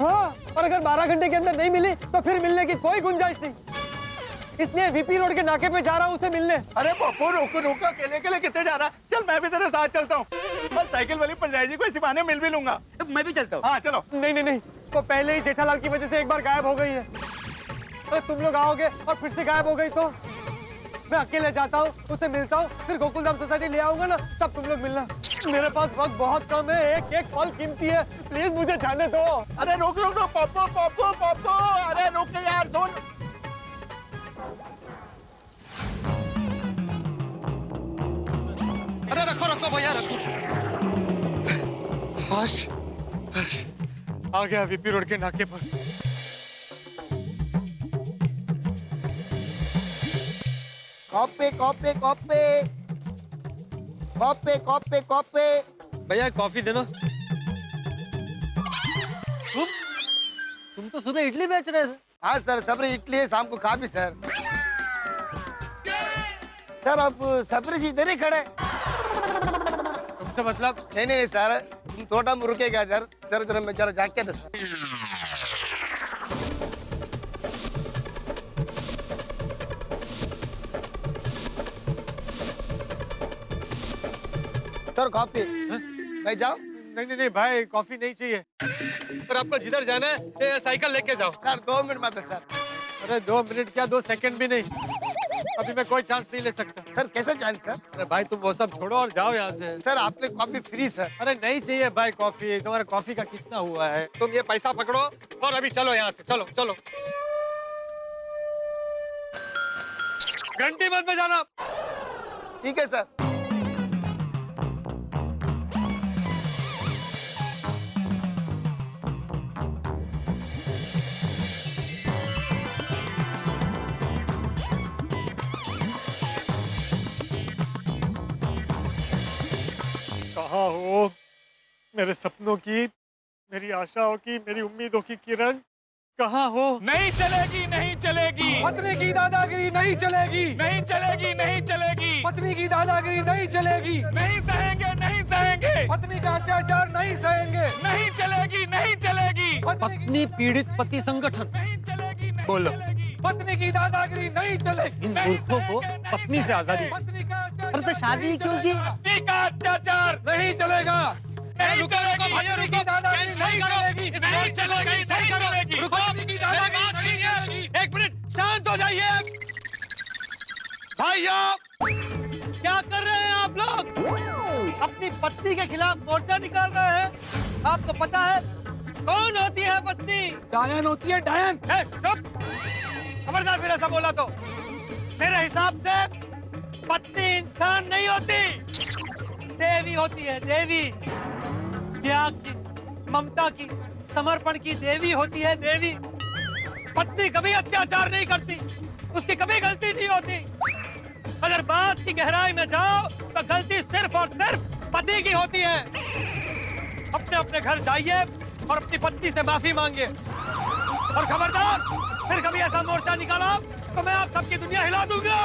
Speaker 3: हाँ, और अगर 12 घंटे के अंदर नहीं मिली तो फिर मिलने की कोई गुंजाइश नहीं। इसलिए वीपी रोड के नाके पे जा रहा हूँ उसे मिलने। अरे पप्पू, रुको, अकेले कितने जा रहा? चल मैं भी तेरे साथ चलता हूँ। बस साइकिल वाली पंचायत जी को इसी बहाने मिल भी लूंगा।
Speaker 16: मैं भी चलता हूँ।
Speaker 3: हाँ चलो। नहीं, वो पहले ही जेठालाल की वजह से एक बार गायब हो गई है। अरे तुम लोग आओगे और फिर से गायब हो गई तो मैं अकेले जाता हूँ, उसे मिलता हूँ, फिर गोकुलधाम सोसाइटी ले आऊंगा ना, तब तुम लोग मिलना। मेरे पास वक्त बहुत कम है, एक पल कीमती है, प्लीज मुझे जाने दो। अरे रोक पप्पू, अरे रुक यार, सुन। अरे रखो भैया, रखो। आ गया वीपी रोड के नाके पर। कॉपे। भैया कॉफी देना। तुम तो सुबह इडली बेच रहे थे। हाँ सर, सबरी इडली है, शाम को खा भी सर। सर आप सबरी से इधर ही खड़े। तुमसे मतलब? नहीं सर, तुम थोड़ा रुकेगा सर। जरा मैं जरा जाके दे सर। Sir coffee. भाई जाओ। नहीं भाई, कॉफी नहीं चाहिए। पर आपको जिधर जाना है साइकिल लेके जाओ। सर 2 मिनट मत सर। अरे 2 मिनट क्या, 2 सेकंड भी नहीं। अभी मैं कोई चांस नहीं ले सकता। सर कैसा चांस सर? अरे भाई तुम वो सब छोड़ो और जाओ यहाँ से। सर आपने कॉफी फ्री सर। अरे नहीं चाहिए भाई कॉफी, तुम्हारा कॉफी का कितना हुआ है? तुम ये पैसा पकड़ो और अभी चलो यहाँ से, चलो। घंटी मत बजाना। ठीक है सर। कहाँ हो मेरे सपनों की, मेरी आशाओं की, मेरी उम्मीदों की किरण? कहाँ हो?
Speaker 19: नहीं चलेगी।
Speaker 3: पत्नी की दादागिरी नहीं चलेगी। पत्नी की दादागिरी नहीं चलेगी।
Speaker 19: नहीं सहेंगे।
Speaker 3: पत्नी का अत्याचार नहीं सहेंगे।
Speaker 19: नहीं चलेगी।
Speaker 3: पत्नी पीड़ित पति संगठन। बोलो, पत्नी की दादागिरी नहीं चलेगी। इन मूर्खों को पत्नी से आजादी। अरे तो शादी क्यों की?
Speaker 19: पत्नी का अत्याचार
Speaker 3: नहीं चलेगा।
Speaker 19: नहीं चलेगी।
Speaker 3: भैया रुको,
Speaker 19: नहीं चलेगी।
Speaker 3: एक मिनट शांत हो जाइए। भाइयों, क्या कर रहे हैं आप लोग? अपनी पत्नी के खिलाफ मोर्चा निकाल रहे हैं। आपको पता है कौन होती है पत्नी? डायन होती है, डायन। खबरदार फिर ऐसा बोला तो। मेरे हिसाब से पत्नी इंसान नहीं होती, देवी होती है, देवी। त्याग की, ममता की, समर्पण की देवी होती है, देवी। पत्नी कभी अत्याचार नहीं करती, उसकी कभी गलती नहीं होती। अगर बात की गहराई में जाओ तो गलती सिर्फ और सिर्फ पति की होती है। अपने अपने घर जाइए और अपनी पत्नी से माफी मांगिए। और खबरदार, फिर कभी ऐसा मोर्चा निकाला तो मैं आप सबकी दुनिया हिला दूंगा।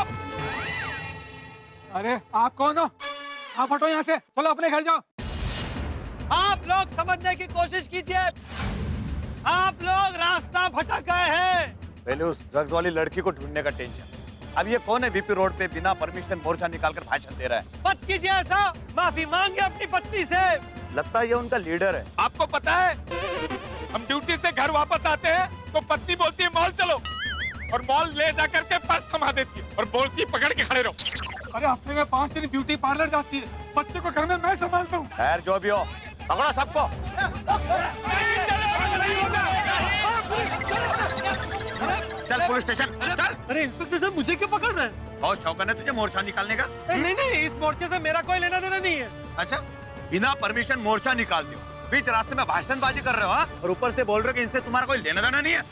Speaker 9: अरे आप कौन हो? आप हटो यहाँ से, चलो अपने घर जाओ।
Speaker 3: आप लोग समझने की कोशिश कीजिए, आप लोग रास्ता भटक गए हैं।
Speaker 22: पहले उस ड्रग्स वाली लड़की को ढूंढने का टेंशन, अब ये कौन है वीपी रोड पे बिना परमिशन मोर्चा निकालकर भाषण दे रहा है?
Speaker 3: मत कीजिए ऐसा, माफी मांगिए अपनी पत्नी से।
Speaker 22: लगता है ये उनका लीडर है।
Speaker 9: आपको पता है, हम ड्यूटी से घर वापस आते हैं तो पत्नी बोलती है मॉल चलो, और मॉल ले जाकर के पर्स थमा देती है और बोलती है पकड़ के खड़े रहो। अरे हफ्ते में 5 दिन ब्यूटी पार्लर जाती है, बच्चे को घर में मैं संभालता हूँ।
Speaker 22: खैर जो भी हो, पकड़ो सबको। चल पुलिस स्टेशन चल।
Speaker 3: अरे इंस्पेक्टर साहब, मुझे क्यों पकड़ रहे हैं?
Speaker 22: बहुत शौक है तुझे मोर्चा निकालने का?
Speaker 3: नहीं नहीं, इस मोर्चे से मेरा कोई लेना देना नहीं है।
Speaker 22: अच्छा, बिना परमिशन मोर्चा निकालते हो, बीच रास्ते में भाषणबाजी कर रहे हो, हाँ? और ऊपर से बोल रहे हो कि इनसे तुम्हारा कोई लेना देना नहीं है।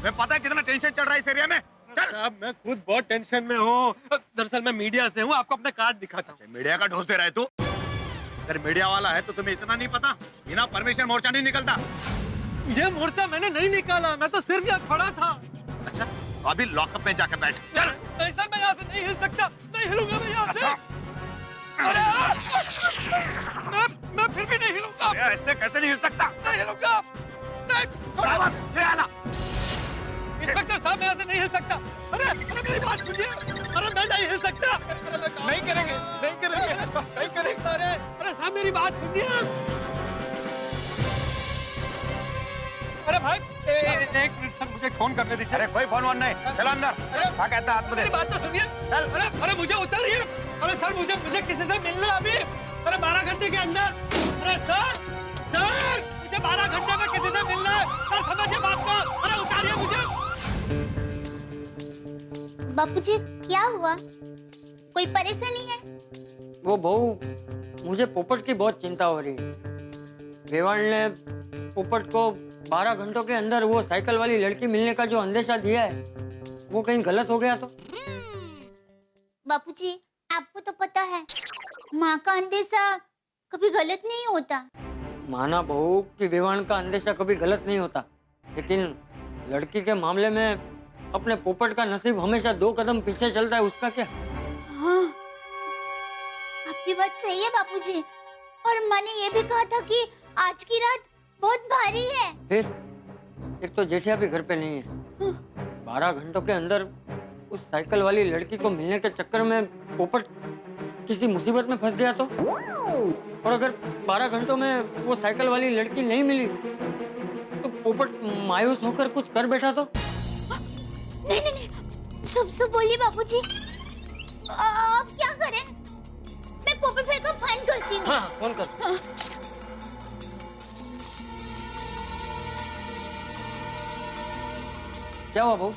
Speaker 22: मैं पता है कितना टेंशन चल रहा है इस एरिया में।
Speaker 3: साहब, मैं खुद बहुत टेंशन में हूँ। दरअसल मैं मीडिया से हूँ, आपको अपना कार्ड दिखाता हूँ।
Speaker 22: मीडिया का ढोस दे रहा है तू? अगर मीडिया वाला है तो तुम्हें इतना नहीं पता, बिना परमिशन मोर्चा नहीं निकलता।
Speaker 3: ये मोर्चा मैंने नहीं निकाला, मैं तो सिर्फ यहाँ खड़ा था।
Speaker 22: अच्छा, तो अभी लॉकअप में जाकर बैठ। चल।
Speaker 3: नहीं सर, मैं यहाँ से नहीं हिल सकता, नहीं हिलूंगा मैं यहाँ से। अरे मैं फिर भी नहीं हिलूंगा।
Speaker 22: ऐसे कैसे नहीं हिल सकता?
Speaker 3: नहीं हिलूंगा। इंस्पेक्टर साहब, मैं यहाँ से नहीं हिल सकता। अरे मेरी बात सुनिए। अरे मैं नहीं हिल सकता।
Speaker 9: नहीं करेंगे, नहीं करेंगे, नहीं करेंगे।
Speaker 3: अरे साहब, मेरी बात सुनिए। अरे भाई, एक मिनट सर, मुझे फोन करने दीजिए।
Speaker 22: अरे कोई फोन वोन नहीं, चलो अंदर। क्या कहता है?
Speaker 3: मेरी बात तो सुनिए। अरे मुझे उतारिए। अरे सर, मुझे किसी से मिलना है अभी। अरे 12 घंटे के अंदर। अरे सर मुझे 12 घंटे में किसी से मिलना है। सर समझिए बात को। अरे उतारिए मुझे।
Speaker 12: बापूजी, क्या हुआ? कोई परेशानी है?
Speaker 16: वो बहू, मुझे पोपट की बहुत चिंता हो रही है। रेवाड़ ने पोपट को 12 घंटों के अंदर वो साइकिल वाली लड़की मिलने का जो अंदेशा दिया है, वो कहीं गलत हो गया तो?
Speaker 12: बापूजी, आपको तो पता है, माँ का अंदेशा कभी गलत नहीं होता।
Speaker 16: माना बहू कि विवान का अंदेशा कभी गलत नहीं होता, लेकिन लड़की के मामले में अपने पोपट का नसीब हमेशा 2 कदम पीछे चलता है, उसका क्या?
Speaker 12: हाँ, आपकी बात सही है बापूजी। और मैंने ये भी कहा था कि आज की रात बहुत भारी है।
Speaker 16: फिर एक तो जेठिया भी घर पे नहीं है। 12 घंटों के अंदर उस साइकिल वाली लड़की को मिलने के चक्कर में पोपट किसी मुसीबत में फंस गया तो? और अगर 12 घंटों में वो साइकिल वाली लड़की नहीं मिली तो पोपट मायूस होकर कुछ कर बैठा तो?
Speaker 12: नहीं, सब बोलिए बापूजी। आप क्या करें? मैं पोपट भाई को फोन करती हूँ।
Speaker 16: हाँ, फोन कर। क्या हुआ बहू?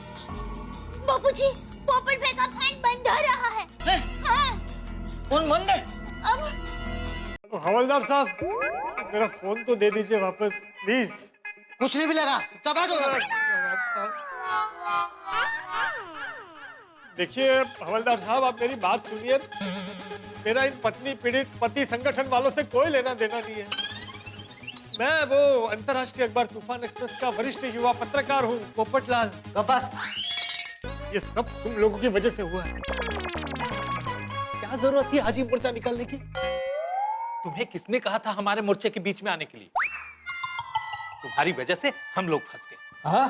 Speaker 12: बापूजी, पोपट भाई का फोन बंद हो रहा है। हाँ।
Speaker 16: फोन बंद है?
Speaker 3: अब हवलदार साहब, मेरा फोन तो दे दीजिए वापस प्लीज।
Speaker 23: कुछ नहीं मिलेगा,
Speaker 3: देखिए हवलदार साहब, आप मेरी बात सुनिए। मेरा इन पत्नी पीड़ित पति संगठन वालों से कोई लेना देना नहीं है। मैं वो अंतर्राष्ट्रीय अखबार तूफान एक्सप्रेस का वरिष्ठ युवा पत्रकार हूँ, पोपट लाल।
Speaker 23: बस
Speaker 3: ये सब तुम लोगों की वजह से हुआ है। क्या जरूरत थी हाजी मोर्चा निकालने की?
Speaker 9: तुम्हें किसने कहा था हमारे मोर्चे के बीच में आने के लिए? तुम्हारी वजह से हम लोग फंस गए।
Speaker 3: हाँ,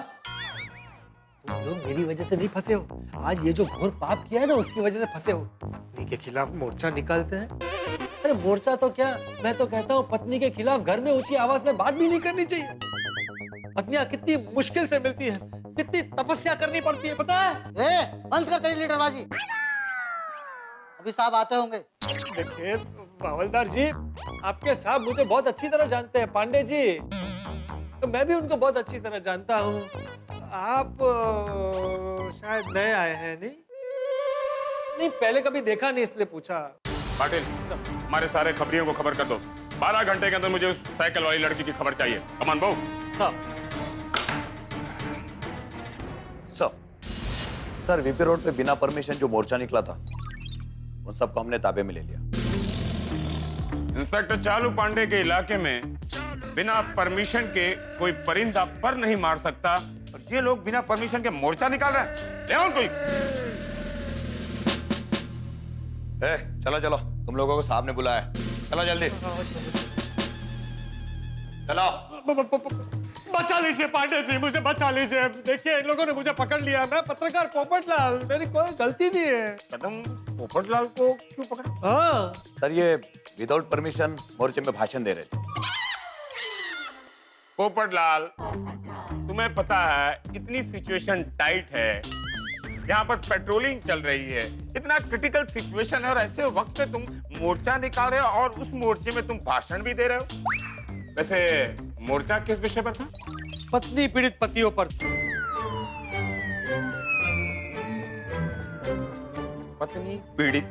Speaker 3: तुम लोग मेरी वजह से नहीं फंसे हो। आज ये जो घोर पाप किया है ना, उसकी वजह से फंसे हो। पत्नी के खिलाफ मोर्चा निकालते हैं। अरे मोर्चा तो क्या, मैं तो कहता हूँ पत्नी के खिलाफ घर में ऊंची आवाज में बात भी नहीं करनी चाहिए। पत्नियां कितनी मुश्किल से मिलती हैं, कितनी तपस्या करनी पड़ती है, पता है?
Speaker 23: बंद कर तेरी लीडरबाजी, अभी साहब आते होंगे।
Speaker 3: देखिए हवलदार जी, आपके साहब मुझे बहुत अच्छी तरह जानते हैं, पांडे जी, तो मैं भी उनको बहुत अच्छी तरह जानता हूँ। आप शायद नए आए हैं। नहीं, पहले कभी देखा नहीं इसलिए पूछा।
Speaker 19: पाटिल, हमारे सारे खबरियों को खबर कर दो, 12 घंटे के अंदर मुझे उस साइकिल वाली लड़की की खबर चाहिए। कमान बहू।
Speaker 22: सर वीपी रोड पे बिना परमिशन जो मोर्चा निकला था उन सबको हमने ताबे में ले लिया।
Speaker 19: इंस्पेक्टर चालू पांडे के इलाके में बिना परमिशन के कोई परिंदा पर नहीं मार सकता और ये लोग बिना परमिशन के मोर्चा निकाल रहे हैं। ले आओ कोई।
Speaker 22: चलो चलो, तुम लोगों को साहब ने बुलाया है। चलो जल्दी चलो।
Speaker 3: बचा लीजिए पांडे जी, मुझे बचा लीजिए। देखिए इन लोगों ने मुझे पकड़ लिया। मैं पत्रकार पोपटलाल, मेरी कोई गलती नहीं है।
Speaker 19: कदम पोपटलाल को क्यों पकड़ा?
Speaker 3: हाँ
Speaker 22: सर ये विदाउट परमिशन मोर्चे में भाषण दे रहे थे।
Speaker 19: पोपटलाल, तुम्हें पता है इतनी सिचुएशन टाइट है, यहाँ पर पेट्रोलिंग चल रही है, इतना क्रिटिकल सिचुएशन है और ऐसे वक्त में तुम मोर्चा निकाल रहे हो और उस मोर्चे में तुम भाषण भी दे रहे हो। वैसे मोर्चा किस विषय पर था?
Speaker 3: पत्नी पीड़ित पतियों पर।
Speaker 19: पत्नी पीड़ित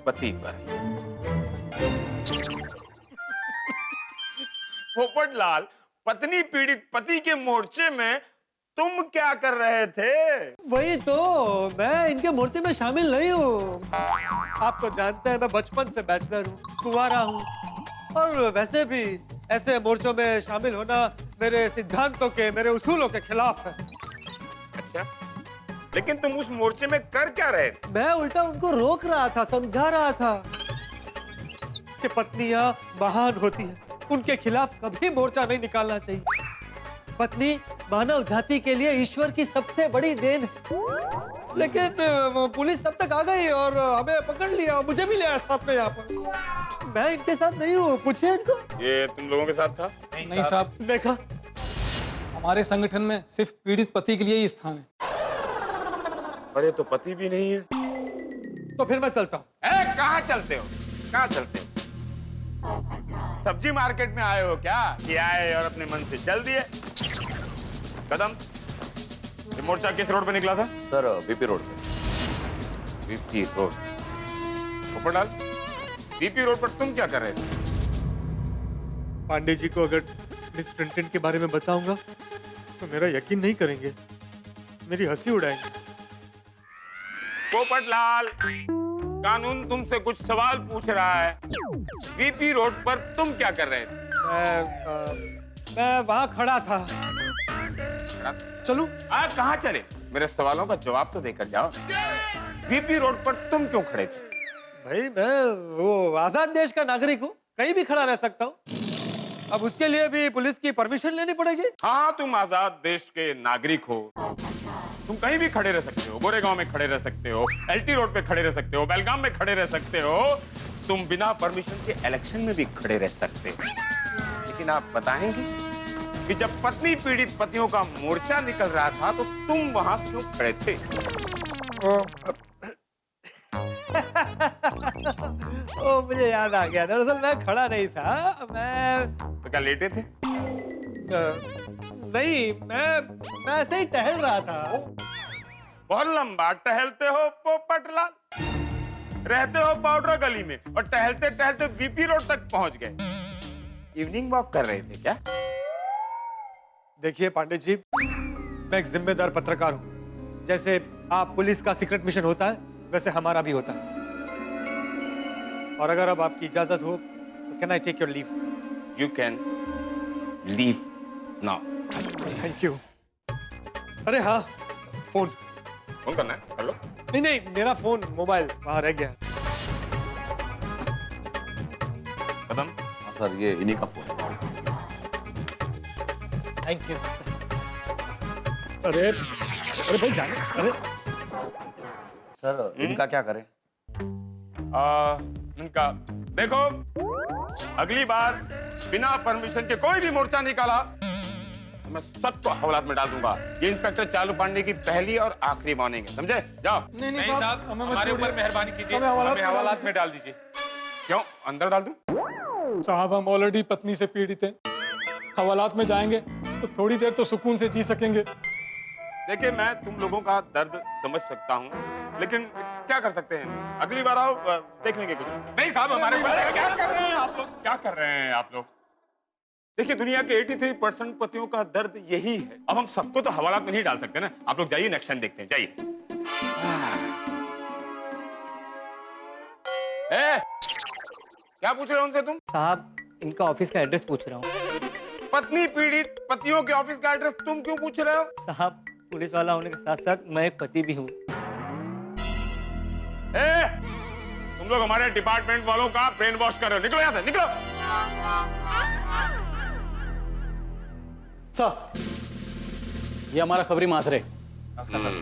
Speaker 19: पति पर। पोपटलाल, पत्नी पीड़ित पति के मोर्चे में तुम क्या कर रहे थे?
Speaker 3: वही तो, मैं इनके मोर्चे में शामिल नहीं हूँ। आप तो जानते हैं मैं बचपन से बैचलर हूँ, कुंवारा हूँ और वैसे भी ऐसे मोर्चों में शामिल होना मेरे सिद्धांतों के, मेरे उसूलों के खिलाफ है।
Speaker 19: अच्छा, लेकिन तुम उस मोर्चे में कर क्या रहे थे?
Speaker 3: मैं उल्टा उनको रोक रहा था, समझा रहा था कि पत्नियां महान होती हैं, उनके खिलाफ कभी मोर्चा नहीं निकालना चाहिए। पत्नी मानव जाति के लिए ईश्वर की सबसे बड़ी देन है। लेकिन पुलिस तब तक आ गई और हमें पकड़ लिया, मुझे भी लिया साथ में यहाँ पर। मैं इनके साथ नहीं हूँ, पूछिए इनको।
Speaker 19: ये तुम लोगों के साथ था?
Speaker 11: नहीं साहब,
Speaker 3: देखा
Speaker 11: हमारे संगठन में सिर्फ पीड़ित पति के लिए ही स्थान है।
Speaker 19: अरे तो पति भी नहीं है।
Speaker 3: तो फिर मैं चलता हूँ।
Speaker 19: कहाँ चलते हो? कहाँ चलते हो? सब्जी मार्केट में आए हो क्या? कि आए और अपने मन से चल दिए? कदम, ये मोर्चा किस रोड पे निकला था?
Speaker 22: सर वीपी रोड पे।
Speaker 19: VP road. Popatlal, VP road पर तुम क्या कर रहे थे?
Speaker 3: पांडे जी को अगर मिस टिंटिन के बारे में बताऊंगा तो मेरा यकीन नहीं करेंगे, मेरी हंसी उड़ाएंगे।
Speaker 19: पोपटलाल, कानून तुमसे कुछ सवाल पूछ रहा है। वीपी रोड पर तुम क्या कर रहे थे?
Speaker 3: मैं वहां खड़ा था। चलूं?
Speaker 19: कहाँ चले? मेरे सवालों का जवाब तो देकर जाओ। वीपी रोड पर तुम क्यों खड़े थे?
Speaker 3: भाई मैं वो आजाद देश का नागरिक हूँ, कहीं भी खड़ा रह सकता हूँ। अब उसके लिए भी पुलिस की परमिशन लेनी पड़ेगी।
Speaker 19: हाँ, तुम आजाद देश के नागरिक हो, तुम कहीं भी खड़े रह सकते हो। गोरेगांव में खड़े रह सकते हो, एलटी रोड पे खड़े रह सकते हो, बेलगाम में खड़े रह सकते हो, तुम बिना परमिशन के इलेक्शन में भी खड़े रह सकते हो। लेकिन आप बताएंगे कि जब पत्नी पीड़ित पतियों का मोर्चा निकल रहा था तो तुम वहां क्यों खड़े थे?
Speaker 3: ओ मुझे याद आ गया, दरअसल मैं खड़ा नहीं था, मैं
Speaker 19: तो क्या लेटे थे?
Speaker 3: नहीं, मैं ऐसे ही टहल रहा था।
Speaker 19: बहुत लंबा टहलते हो पोपटलाल, रहते हो पाउडर गली में और टहलते टहलते वीपी रोड तक पहुंच गए। इवनिंग वॉक कर रहे थे क्या?
Speaker 3: देखिए पांडे जी, मैं एक जिम्मेदार पत्रकार हूँ। जैसे आप पुलिस का सीक्रेट मिशन होता है, वैसे हमारा भी होता है। और अगर अब आपकी इजाजत हो तो can I take your leave?
Speaker 19: You can leave now.
Speaker 3: Thank you. अरे हाँ, फोन
Speaker 19: करना है, कर लो।
Speaker 3: नहीं, मेरा फोन मोबाइल वहां रह गया।
Speaker 19: कदम।
Speaker 22: हाँ सर, ये इन्हीं का फोन।
Speaker 3: Thank you. अरे भाई जाने। अरे
Speaker 22: सर इनका क्या करें?
Speaker 19: इनका देखो, अगली बार बिना परमिशन के कोई भी मोर्चा निकाला मैं सबको हवालात में डाल दूंगा। ये इंस्पेक्टर चालू पांडे की पहली और आखिरी वार्निंग है, समझे? जाओ।
Speaker 9: नहीं साहब, हमारे ऊपर मेहरबानी कीजिए, हमें हवालात में डाल दीजिए।
Speaker 19: क्यों, अंदर डाल दूं?
Speaker 11: साहब हम ऑलरेडी पत्नी से पीड़ित हैं, हवालात में जाएंगे तो थोड़ी देर तो सुकून से जी सकेंगे।
Speaker 19: देखिए, मैं तुम लोगों का दर्द समझ सकता हूँ, लेकिन क्या कर सकते हैं, अगली बार आओ देख लेंगे कुछ। नहीं साहब हमारे क्या कर रहे हैं आप लोग, क्या कर रहे हैं आप लोग? देखिए दुनिया के 83% पतियों का दर्द यही है। अब हम सबको तो हवालात में नहीं डाल सकते ना। आप लोग जाइए, एक्शन देखते हैं, जाइए। क्या पूछ रहे हो उनसे तुम?
Speaker 16: साहब इनका ऑफिस का एड्रेस पूछ रहा हूँ।
Speaker 19: पत्नी पीड़ित पतियों के ऑफिस का एड्रेस तुम क्यों पूछ रहे हो?
Speaker 16: साहब पुलिस वाला होने के साथ साथ मैं एक पति भी हूँ।
Speaker 19: तुम लोग हमारे डिपार्टमेंट वालों का ब्रेन वॉश कर रहे हो। निकलो यहाँ से, निकलो।
Speaker 21: सर ये हमारा खबरी मात्रे,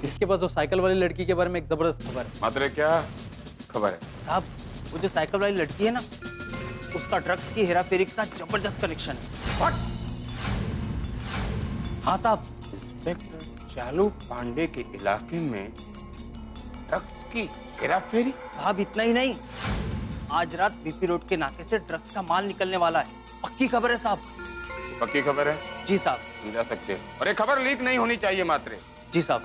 Speaker 21: इसके पास वो साइकिल वाली लड़की के बारे में एक जबरदस्त खबर है।
Speaker 19: मात्रे क्या खबर है?
Speaker 21: साहब वो जो साइकिल वाली लड़की है ना, उसका ड्रग्स की हेराफेरी के साथ जबरदस्त कनेक्शन है। हाँ साहब।
Speaker 19: इंस्पेक्टर चालू पांडे के इलाके में ड्रग्स की हेराफेरी?
Speaker 21: साहब इतना ही नहीं, आज रात बीपी रोड के नाके से ड्रग्स का माल निकलने वाला है। पक्की खबर है साहब।
Speaker 19: पक्की खबर है?
Speaker 21: जी साहब।
Speaker 19: तुम जा सकते हो, और ये खबर लीक नहीं होनी चाहिए मात्रे।
Speaker 21: जी साहब।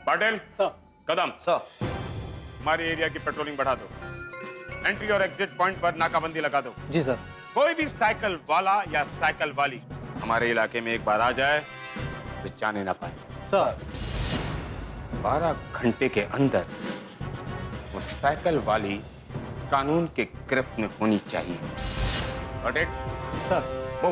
Speaker 19: पाटिल
Speaker 21: सर।
Speaker 19: कदम सर, हमारे एरिया की पेट्रोलिंग बढ़ा दो, एंट्री और एग्जिट पॉइंट पर नाकाबंदी लगा दो।
Speaker 21: जी सर।
Speaker 19: कोई भी साइकिल वाला या साइकिल वाली हमारे इलाके में एक बार आ जाए तो जाने ना पाए।
Speaker 21: सर
Speaker 19: 12 घंटे के अंदर वो साइकिल वाली कानून के गिरफ्त में होनी चाहिए।
Speaker 21: सर।
Speaker 19: वो